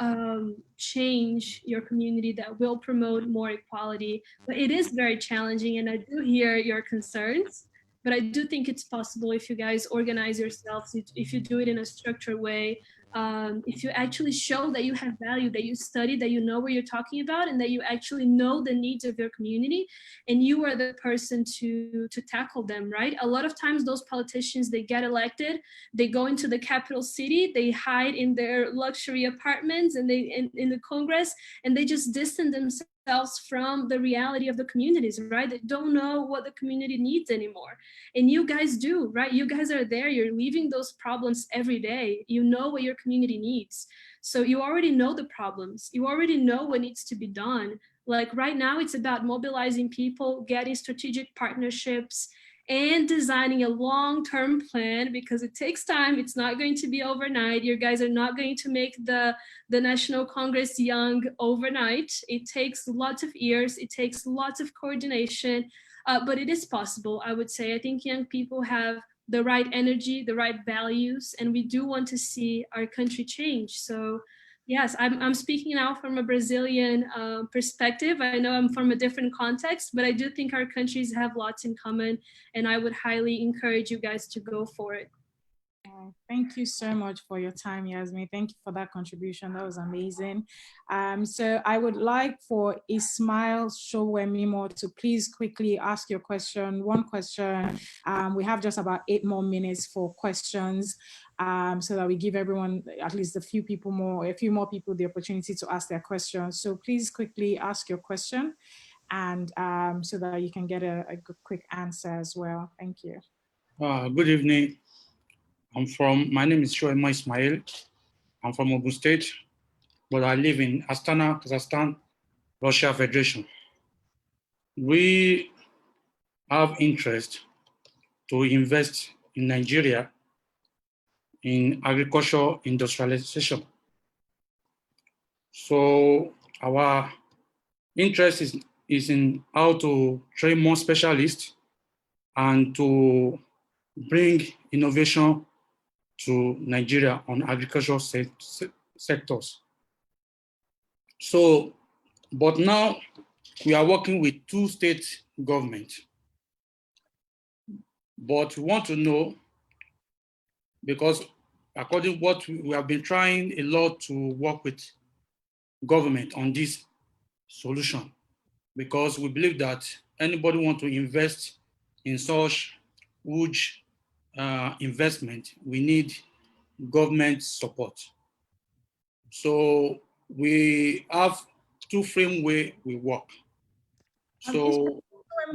change your community, that will promote more equality. But it is very challenging, and I do hear your concerns, but I do think it's possible if you guys organize yourselves, if you do it in a structured way. if you actually show that you have value, that you study, that you know what you're talking about, and that you actually know the needs of your community, and you are the person to tackle them, right? A lot of times those politicians, they get elected, they go into the capital city, they hide in their luxury apartments and they in the Congress, and they just distance themselves from the reality of the communities, right? They don't know what the community needs anymore. And you guys do, right? You guys are there, you're leaving those problems every day. You know what your community needs. So you already know the problems. You already know what needs to be done. Like right now, it's about mobilizing people, getting strategic partnerships, and designing a long-term plan, because it takes time. It's not going to be overnight. You guys are not going to make the National Congress young overnight. It takes lots of years. It takes lots of coordination, but it is possible, I would say. I think young people have the right energy, the right values, and we do want to see our country change. So yes, I'm speaking now from a Brazilian perspective. I know I'm from a different context, but I do think our countries have lots in common, and I would highly encourage you guys to go for it. Thank you so much for your time, Yasmin. Thank you for that contribution. That was amazing. So I would like for Ismail Showemimo to please quickly ask your question, one question. We have just about 8 more minutes for questions, so that we give everyone, at least a few more people the opportunity to ask their questions. So please quickly ask your question, and so that you can get a quick answer as well. Thank you. Good evening. My name is Shoema Ismail. I'm from Ogun State, but I live in Astana, Kazakhstan, Russia Federation. We have interest to invest in Nigeria in agriculture industrialization. So our interest is in how to train more specialists and to bring innovation to Nigeria on agricultural sectors. So, but now we are working with 2 state governments. But we want to know, because according to what we have been trying a lot to work with government on this solution, because we believe that anybody want to invest in such huge investment, we need government support. So we have 2 frameworks we work. So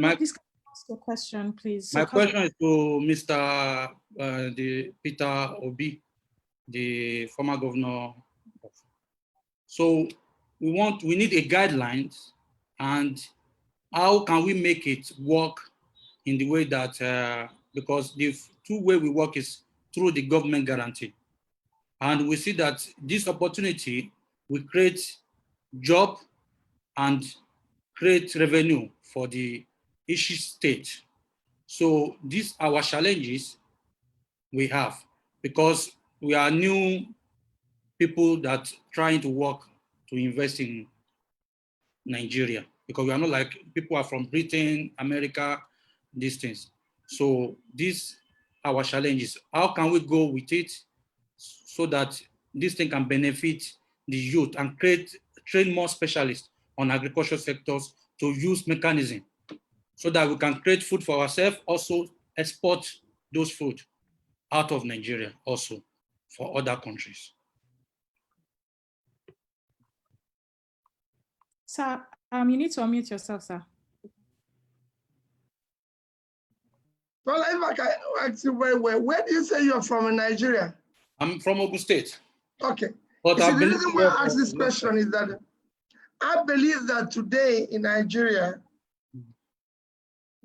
please ask your question, please. My question is to Mr. Peter Obi, the former governor. So we need a guidelines, and how can we make it work in the way that, because the 2 ways we work is through the government guarantee. And we see that this opportunity will create job and create revenue for each state. So these are our challenges we have, because we are new people that trying to work to invest in Nigeria, because we are not like people are from Britain, America, these things. So these are our challenges. How can we go with it so that this thing can benefit the youth and train more specialists on agricultural sectors to use mechanism so that we can create food for ourselves, also export those food out of Nigeria also for other countries. Sir, you need to unmute yourself, sir. Well, if I can ask you very well, where do you say you're from in Nigeria? I'm from Ogun State. Okay. But the reason why I ask this question is that I believe that today in Nigeria,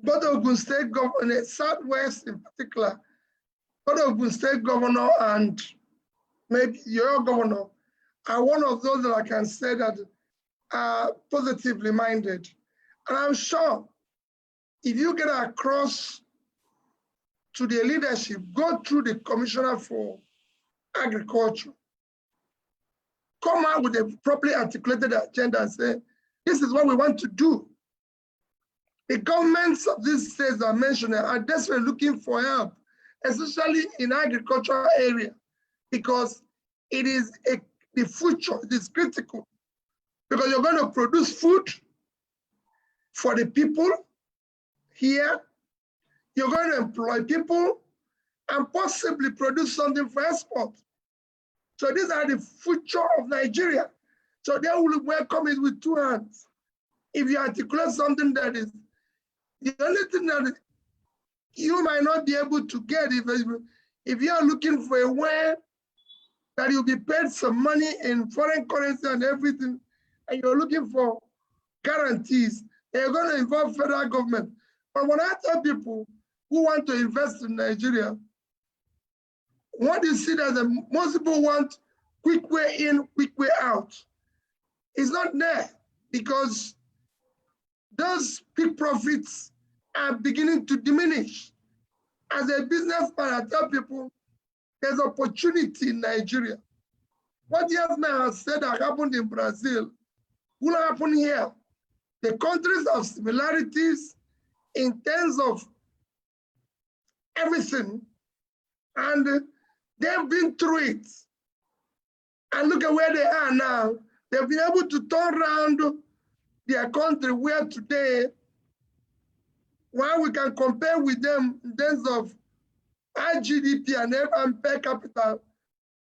both Ogun State governor, Southwest in particular, both Ogun State governor and maybe your governor are one of those that I can say that are positively minded. And I'm sure if you get across to the leadership, go through the Commissioner for Agriculture, come out with a properly articulated agenda and say, this is what we want to do. The governments of these states I mentioned are desperately looking for help, especially in agricultural area, because it is the future. It is critical because you're going to produce food for the people here. You're going to employ people and possibly produce something for export. So these are the future of Nigeria. So they will welcome it with two hands. If you articulate something that is the only thing that you might not be able to get if you are looking for a way that you'll be paid some money in foreign currency and everything, and you're looking for guarantees, they're going to involve federal government. But when I tell people who want to invest in Nigeria, what you see that most people want quick way in, quick way out. It's not there because those big profits are beginning to diminish. As a businessman, I tell people there's opportunity in Nigeria. What Yasmin has said that happened in Brazil will happen here. The countries have similarities in terms of everything, and they've been through it. And look at where they are now. They've been able to turn around their country where today, while we can compare with them in terms of our GDP and per capita,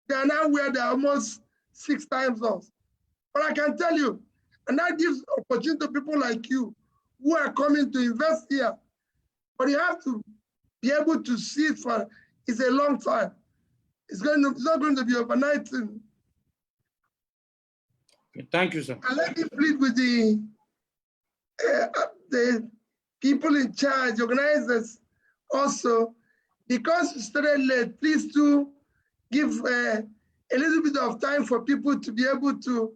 they are now where they're almost 6 times us. But I can tell you, and that gives opportunity to people like you who are coming to invest here. But you have to be able to see it for, it's a long time. It's not going to be overnight thing. Okay, thank you, sir. And let me plead with the people in charge, organizers also, because you started late, please do give a little bit of time for people to be able to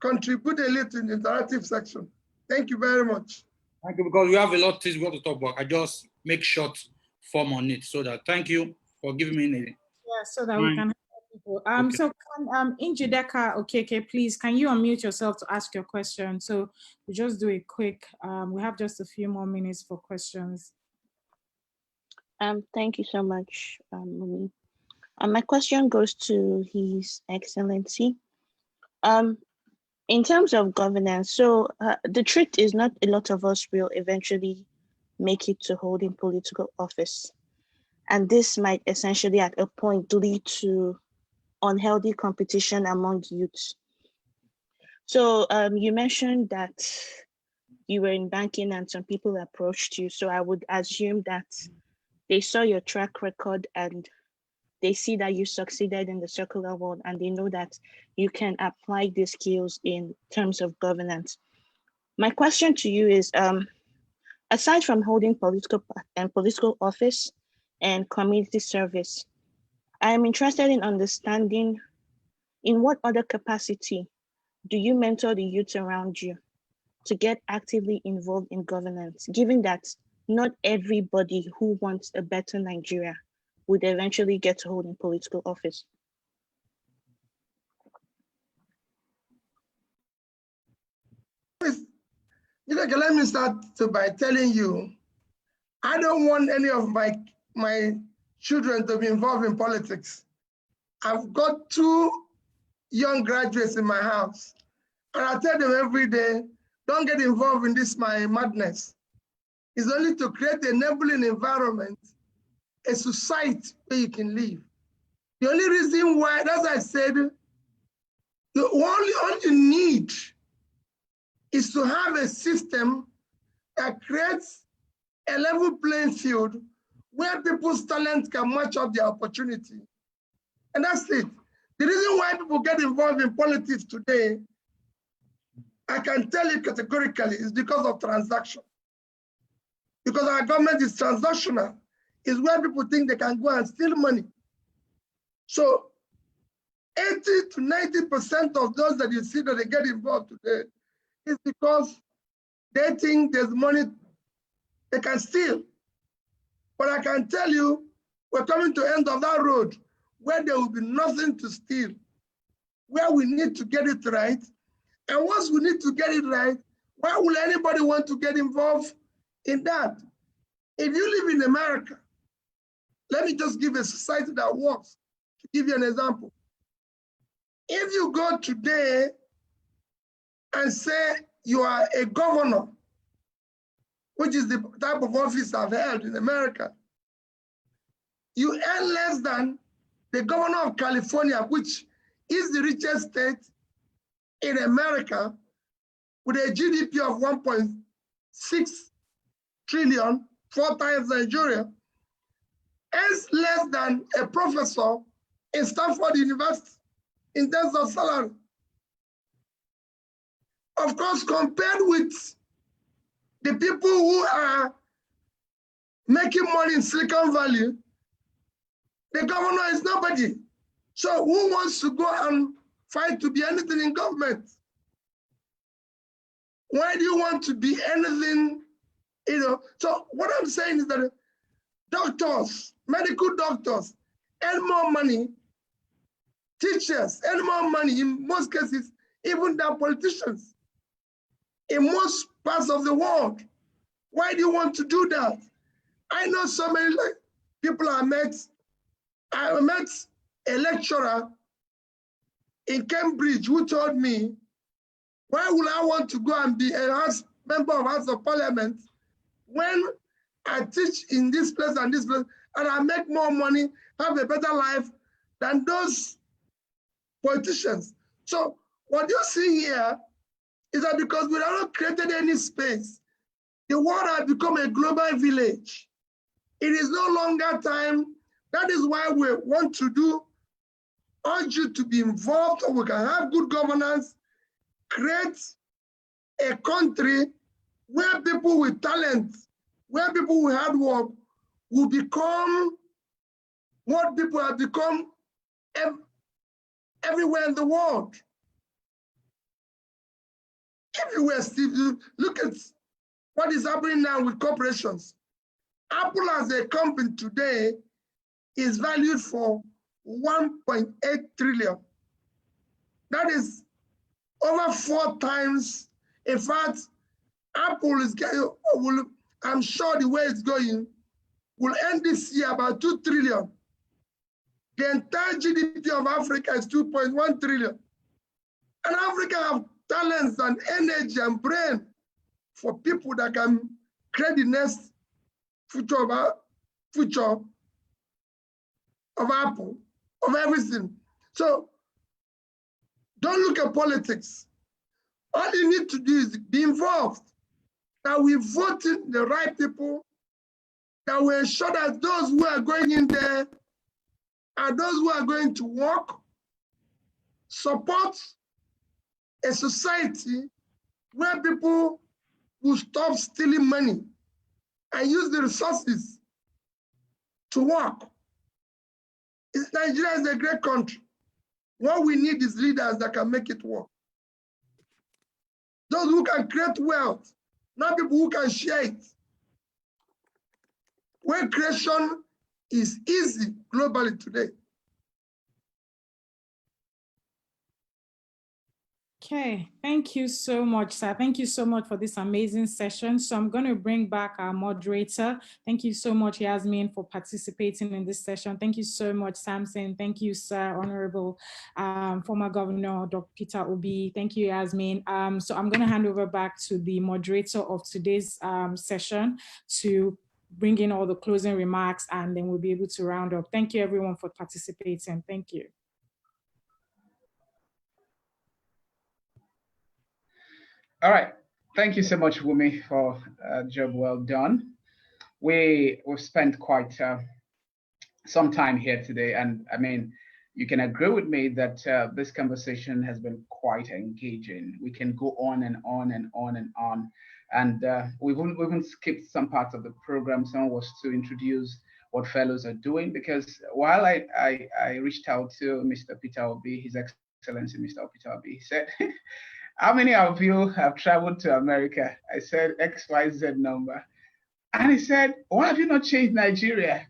contribute a little in the interactive section. Thank you very much. Thank you, because we have a lot of things we want to talk about. I just make short form on it so that thank you for giving me a so that we can help people. Okay. So Injideka Okeke, please, can you unmute yourself to ask your question? So we just do it quick. We have just a few more minutes for questions. Thank you so much, Mumi. My question goes to His Excellency. In terms of governance, so the truth is not a lot of us will eventually make it to holding political office. And this might essentially at a point lead to unhealthy competition among youths. So you mentioned that you were in banking and some people approached you. So I would assume that they saw your track record and they see that you succeeded in the circular world and they know that you can apply these skills in terms of governance. My question to you is, aside from holding political office and community service, I am interested in understanding in what other capacity do you mentor the youth around you to get actively involved in governance, given that not everybody who wants a better Nigeria would eventually get to hold in political office? Let me start by telling you, I don't want any of my children to be involved in politics. I've got 2 young graduates in my house, and I tell them every day, don't get involved in this my madness. It's only to create an enabling environment, a society where you can live. The only reason why, as I said, all you need is to have a system that creates a level playing field where people's talent can match up their opportunity. And that's it. The reason why people get involved in politics today, I can tell you categorically, is because of transaction. Because our government is transactional. It's where people think they can go and steal money. So 80 to 90% of those that you see that they get involved today is because they think there's money they can steal. But I can tell you, we're coming to the end of that road where there will be nothing to steal, where we need to get it right. And once we need to get it right, why will anybody want to get involved in that? If you live in America, let me just give a society that works, to give you an example. If you go today and say you are a governor, which is the type of office I've held in America, you earn less than the governor of California, which is the richest state in America, with a GDP of 1.6 trillion, 4 times Nigeria, earns less than a professor in Stanford University in terms of salary. Of course, compared with the people who are making money in Silicon Valley, the governor is nobody. So who wants to go and fight to be anything in government? Why do you want to be anything, you know? So what I'm saying is that doctors, medical doctors, earn more money, teachers earn more money, in most cases, even than politicians, in most parts of the world. Why do you want to do that? I know so many people I met. I met a lecturer in Cambridge who told me, why would I want to go and be a member of House of Parliament when I teach in this place and this place, and I make more money, have a better life than those politicians? So what you see here is that because we have not created any space, the world has become a global village. It is no longer time. That is why we want to urge you to be involved so we can have good governance, create a country where people with talent, where people with hard work will become what people have become everywhere in the world. Everywhere, Steve, look at what is happening now with corporations. Apple as a company today is valued for 1.8 trillion. That is over 4 times. In fact, Apple is getting, I'm sure the way it's going, will end this year about 2 trillion. The entire GDP of Africa is 2.1 trillion. And Africa have talents and energy and brain for people that can create the next future of Apple, of everything. So don't look at politics. All you need to do is be involved. That we vote in the right people, that we ensure that those who are going in there are those who are going to work, support a society where people will stop stealing money and use the resources to work. Nigeria is a great country. What we need is leaders that can make it work. Those who can create wealth, not people who can share it. Wealth creation is easy globally today. Okay, thank you so much, sir. Thank you so much for this amazing session. So I'm going to bring back our moderator. Thank you so much, Yasmin, for participating in this session. Thank you so much, Samson. Thank you, sir, Honorable former Governor, Dr. Peter Obi. Thank you, Yasmin. So I'm going to hand over back to the moderator of today's session to bring in all the closing remarks, and then we'll be able to round up. Thank you, everyone, for participating. Thank you. All right. Thank you so much, Wumi, for a job well done. We've spent quite some time here today, and I mean, you can agree with me that this conversation has been quite engaging. We can go on and on and on and on, and we've even skipped some parts of the program. Some was to introduce what fellows are doing, because while I reached out to Mr. Peter Obi, His Excellency Mr. Peter Obi, he said, how many of you have traveled to America? I said XYZ number. And he said, why have you not changed Nigeria?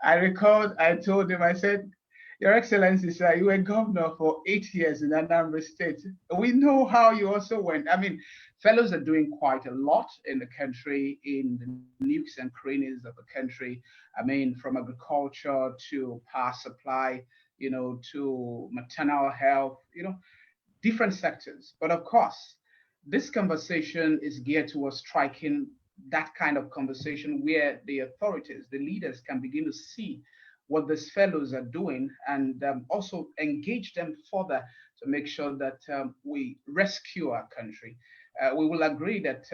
I recalled, I told him, I said, Your Excellency, sir, you were governor for 8 years in Anambra State. We know how you also went. I mean, fellows are doing quite a lot in the country, in the nooks and crannies of the country. I mean, from agriculture to power supply you know, to maternal health, you know, different sectors. But of course, this conversation is geared towards striking that kind of conversation where the authorities, the leaders can begin to see what these fellows are doing and also engage them further to make sure that we rescue our country. We will agree that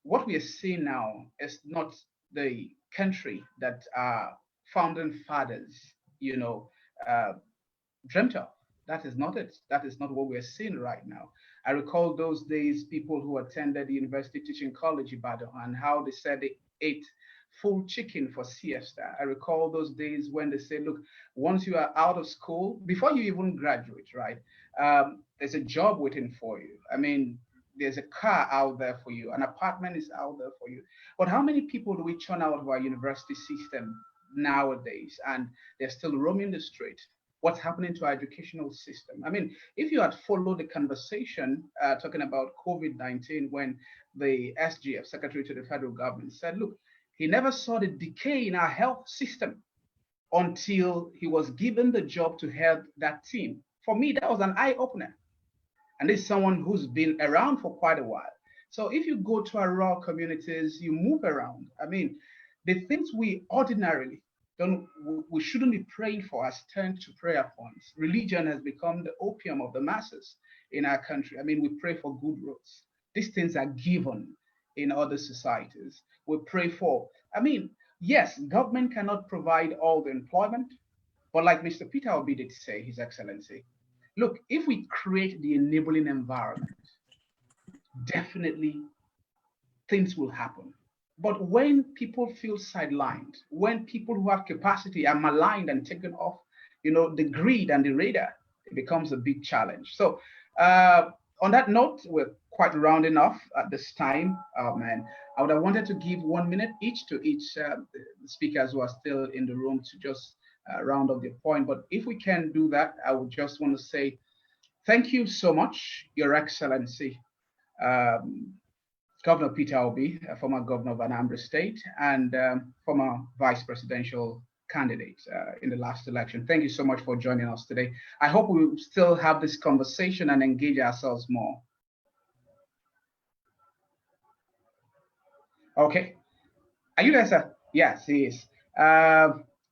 what we are seeing now is not the country that our founding fathers, you know, dreamt of. That is not it. That is not what we're seeing right now. I recall those days, people who attended the University Teaching College Ibadan and how they said they ate full chicken for siesta. I recall those days when they say, look, once you are out of school, before you even graduate, right, there's a job waiting for you. I mean, there's a car out there for you, an apartment is out there for you. But how many people do we churn out of our university system nowadays and they're still roaming the street? What's happening to our educational system? I mean, if you had followed the conversation talking about COVID-19 when the SGF, Secretary to the Federal Government, said, look, he never saw the decay in our health system until he was given the job to head that team. For me, that was an eye-opener. And this is someone who's been around for quite a while. So if you go to our rural communities, you move around. I mean, the things we ordinarily we shouldn't be praying for has turned to prayer points. Religion has become the opium of the masses in our country. I mean, we pray for good roads. These things are given in other societies. We pray for, I mean, yes, government cannot provide all the employment, but like Mr. Peter Obi did say, His Excellency, look, if we create the enabling environment, definitely things will happen. But when people feel sidelined, when people who have capacity are maligned and taken off, you know, the grid and the radar, it becomes a big challenge. So on that note, we're quite rounding off at this time. Man, I would have wanted to give 1 minute each to each speakers who are still in the room to just round up their point. But if we can do that, I would just want to say thank you so much, Your Excellency. Governor Peter Obi, a former governor of Anambra State and former vice presidential candidate in the last election. Thank you so much for joining us today. I hope we will still have this conversation and engage ourselves more. Okay. Are you there, sir? Yes, he is.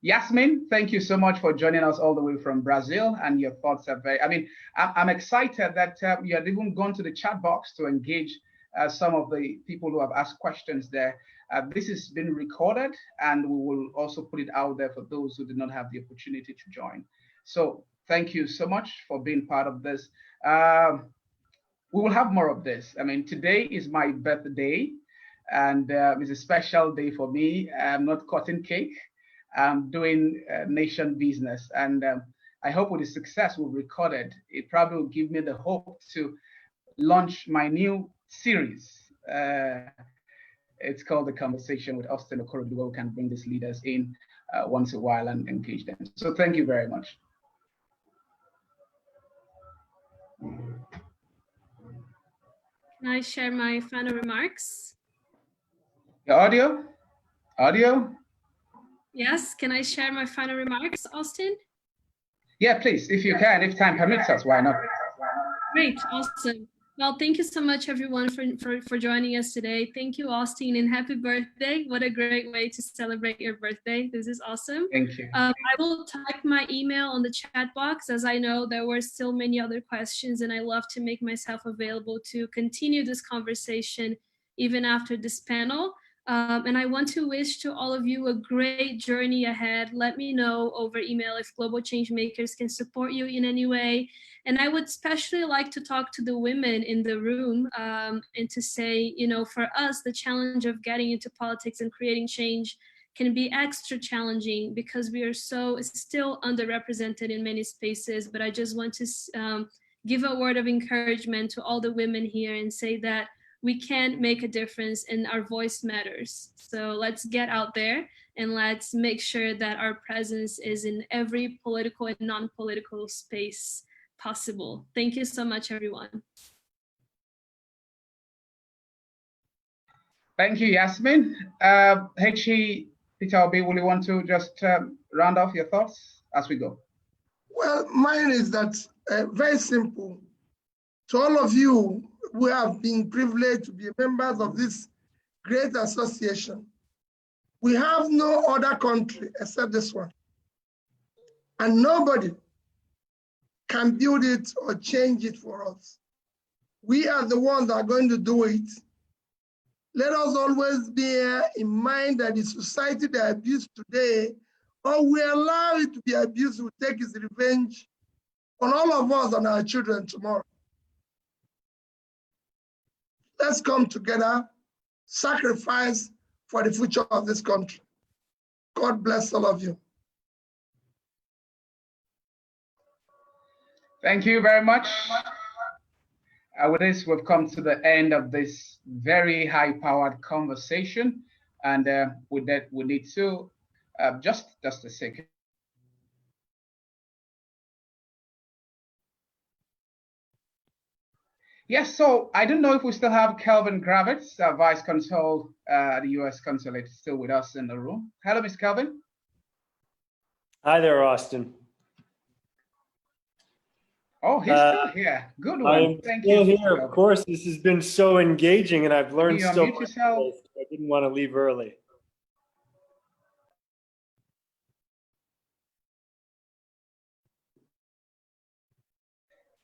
Yasmin, thank you so much for joining us all the way from Brazil, and your thoughts are very, I mean, I'm excited that you had even gone to the chat box to engage some of the people who have asked questions there. This has been recorded, and we will also put it out there for those who did not have the opportunity to join. So thank you so much for being part of this. We will have more of this. I mean, today is my birthday, and it's a special day for me. I'm not cutting cake. I'm doing nation business, and I hope with the success we've recorded, it probably will give me the hope to launch my new series. It's called The Conversation with Austin Okorodu, where we can bring these leaders in once in a while and engage them. So thank you very much. Can I share my final remarks? Your audio? Audio? Yes, can I share my final remarks, Austin? Yeah, please, if you can, if time permits us, why not? Great, awesome. Well, thank you so much, everyone, for joining us today. Thank you, Austin, and happy birthday. What a great way to celebrate your birthday. This is awesome. Thank you. I will type my email on the chat box, as I know there were still many other questions, and I love to make myself available to continue this conversation even after this panel. And I want to wish to all of you a great journey ahead. Let me know over email if Global Change Makers can support you in any way. And I would especially like to talk to the women in the room and to say, you know, for us, the challenge of getting into politics and creating change can be extra challenging because we are so still underrepresented in many spaces. But I just want to give a word of encouragement to all the women here and say that we can make a difference and our voice matters. So let's get out there and let's make sure that our presence is in every political and non-political space possible. Thank you so much, everyone. Thank you, Yasmin. H.E. Peter Obi, will you want to just round off your thoughts as we go? Well, mine is that very simple. To all of you who have been privileged to be members of this great association, we have no other country except this one. And nobody can build it or change it for us. We are the ones that are going to do it. Let us always bear in mind that the society that abused today, or we allow it to be abused, will take its revenge on all of us and our children tomorrow. Let's come together, sacrifice for the future of this country. God bless all of you. Thank you very much. With this, we've come to the end of this very high-powered conversation. And with that, we need to, just a second. Yes, so I don't know if we still have Kelvin Gravitz, Vice Consul at the U.S. Consulate, still with us in the room. Hello, Ms. Kelvin. Hi there, Austin. Oh, he's still here. Good one. I'm Thank still you. here. Of course, this has been so engaging, and I've learned Can you so unmute much. yourself? I didn't want to leave early.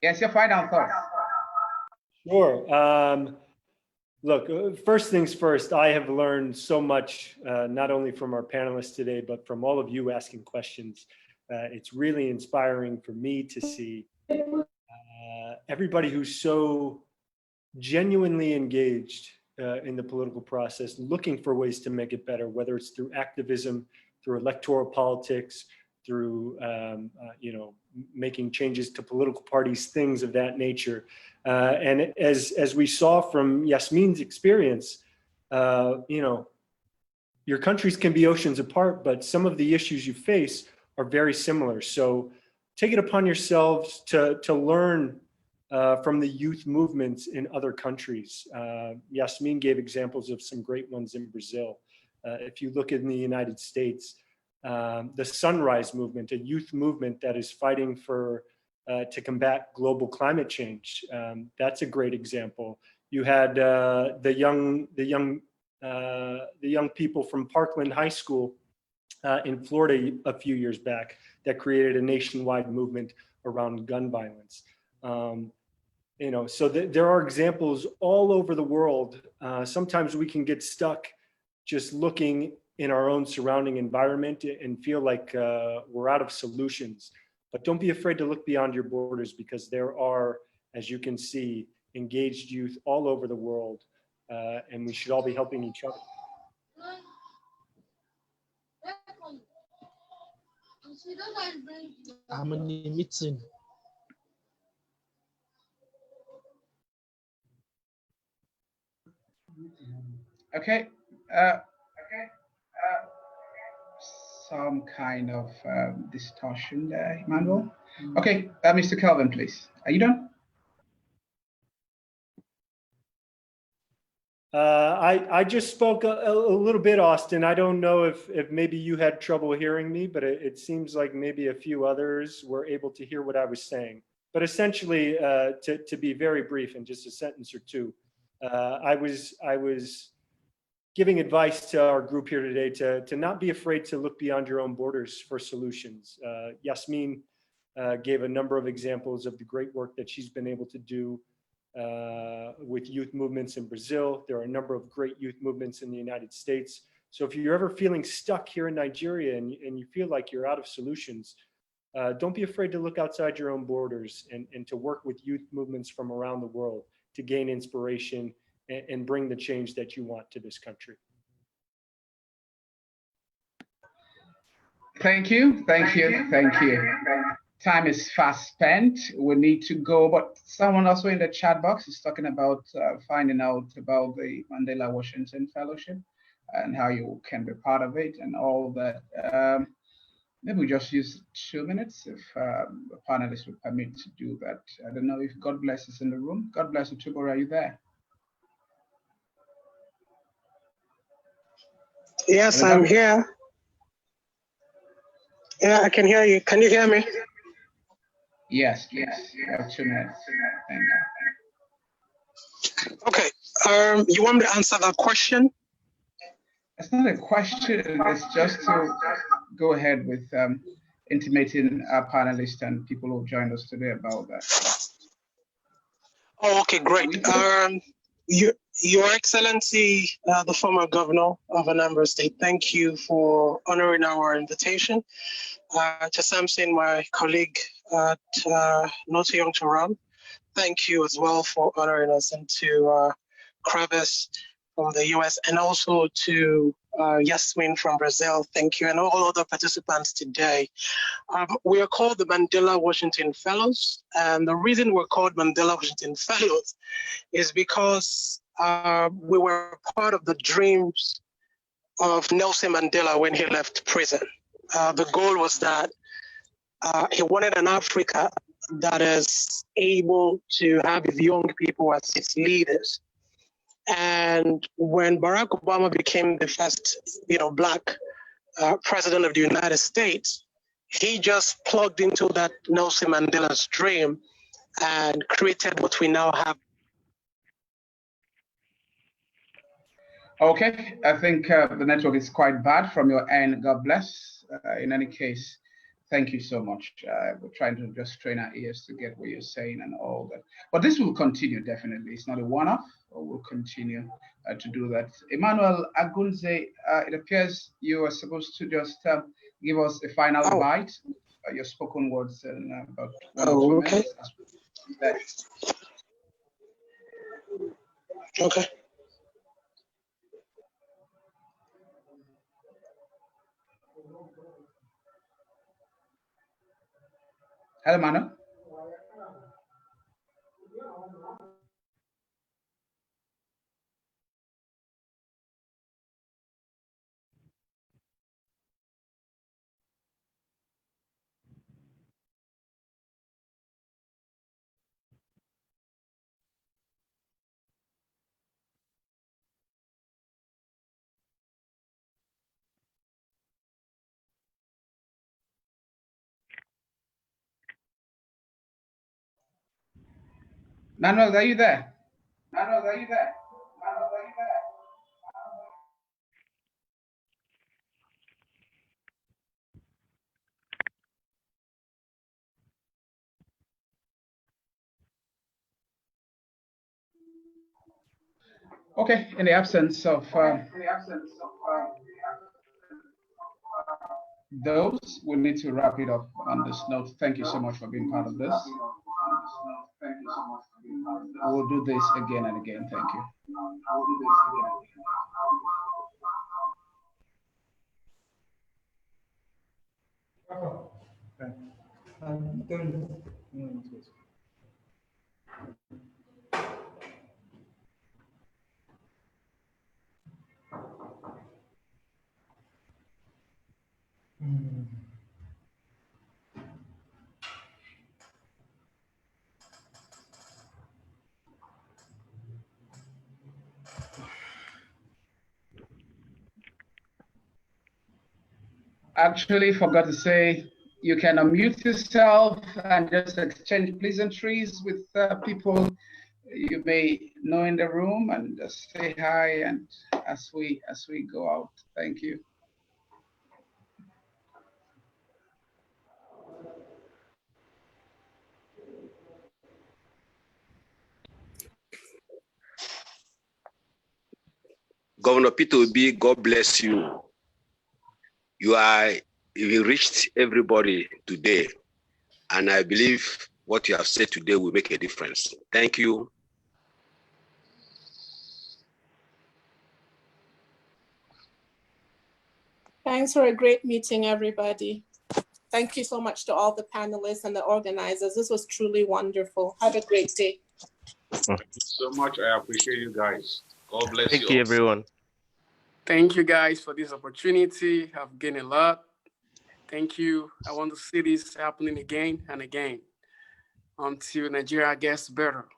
Yes, your final thoughts. Sure. Look, first things first, I have learned so much, not only from our panelists today, but from all of you asking questions. It's really inspiring for me to see everybody who's so genuinely engaged in the political process, looking for ways to make it better, whether it's through activism, through electoral politics, through making changes to political parties, things of that nature. And as we saw from Yasmin's experience, your countries can be oceans apart, but some of the issues you face are very similar. So take it upon yourselves to learn from the youth movements in other countries. Yasmin gave examples of some great ones in Brazil. If you look in the United States, the Sunrise Movement, a youth movement that is fighting for to combat global climate change. That's a great example. You had the young people from Parkland High School in Florida a few years back that created a nationwide movement around gun violence. So there are examples all over the world. Sometimes we can get stuck just looking in our own surrounding environment and feel like we're out of solutions. But don't be afraid to look beyond your borders, because there are, as you can see, engaged youth all over the world, and we should all be helping each other. I'm in a meeting. Okay. Some kind of distortion there, Emmanuel. Okay, Mr. Kelvin, please. Are you done? I just spoke a little bit, Austin. I don't know if maybe you had trouble hearing me, but it seems like maybe a few others were able to hear what I was saying. But essentially, to be very brief in just a sentence or two, I was giving advice to our group here today to not be afraid to look beyond your own borders for solutions. Yasmin gave a number of examples of the great work that she's been able to do with youth movements in Brazil. There are a number of great youth movements in the United States. So if you're ever feeling stuck here in Nigeria and you feel like you're out of solutions, don't be afraid to look outside your own borders and to work with youth movements from around the world to gain inspiration and bring the change that you want to this country. Thank you. Time is fast spent. We need to go, but someone also in the chat box is talking about finding out about the Mandela Washington Fellowship and how you can be part of it and all that. Maybe we just use 2 minutes if the panelists will permit to do that. I don't know if God Bless is in the room. God bless you, Tubor, are you there? Yes, I'm here. Yeah, I can hear you. Can you hear me? Yes, please. You have 2 minutes. Thank you. Okay. You want me to answer that question? It's not a question. It's just to go ahead with intimating our panelists and people who joined us today about that. Oh, okay, great. Your Excellency, the former governor of Anambra State, thank you for honoring our invitation. To Samson, my colleague at Not Young to Run, thank you as well for honoring us, and to Kravis from the US, and also to Yasmin from Brazil, thank you, and all other participants today. We are called the Mandela Washington Fellows, and the reason we're called Mandela Washington Fellows is because we were part of the dreams of Nelson Mandela when he left prison. The goal was that he wanted an Africa that is able to have his young people as its leaders. And when Barack Obama became the first, Black president of the United States, he just plugged into that Nelson Mandela's dream and created what we now have. Okay, I think the network is quite bad from your end. God bless. In any case, thank you so much. We're trying to just train our ears to get what you're saying and all that. But this will continue, definitely. It's not a one-off. We'll continue to do that. Emmanuel Agunze, it appears you are supposed to just give us a final bite, your spoken words in about 1 or 2 minutes. Okay. Hello, Manu. Manuel, are you there? Manuel, are you there? Manuel, are you there? Okay, in the absence of those, we need to wrap it up on this note. Thank you so much for being part of this. We'll do this again and again. Thank you. Actually, forgot to say, you can unmute yourself and just exchange pleasantries with people you may know in the room, and just say hi. And as we go out, thank you. Governor Peter Obi, God bless you. You reached everybody today, and I believe what you have said today will make a difference. Thank you. Thanks for a great meeting, everybody. Thank you so much to all the panelists and the organizers. This was truly wonderful. Have a great day. Thank you so much. I appreciate you guys. God bless you. Thank you, everyone. Thank you guys for this opportunity. I've gained a lot. Thank you. I want to see this happening again and again until Nigeria gets better.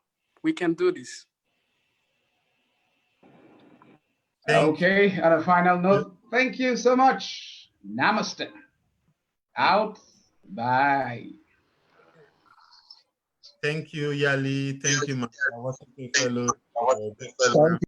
We can do this. Okay, on a final note, thank you so much. Namaste. Out. Bye. Thank you, Yali. Thank you, my Washington Fellow. Thank you.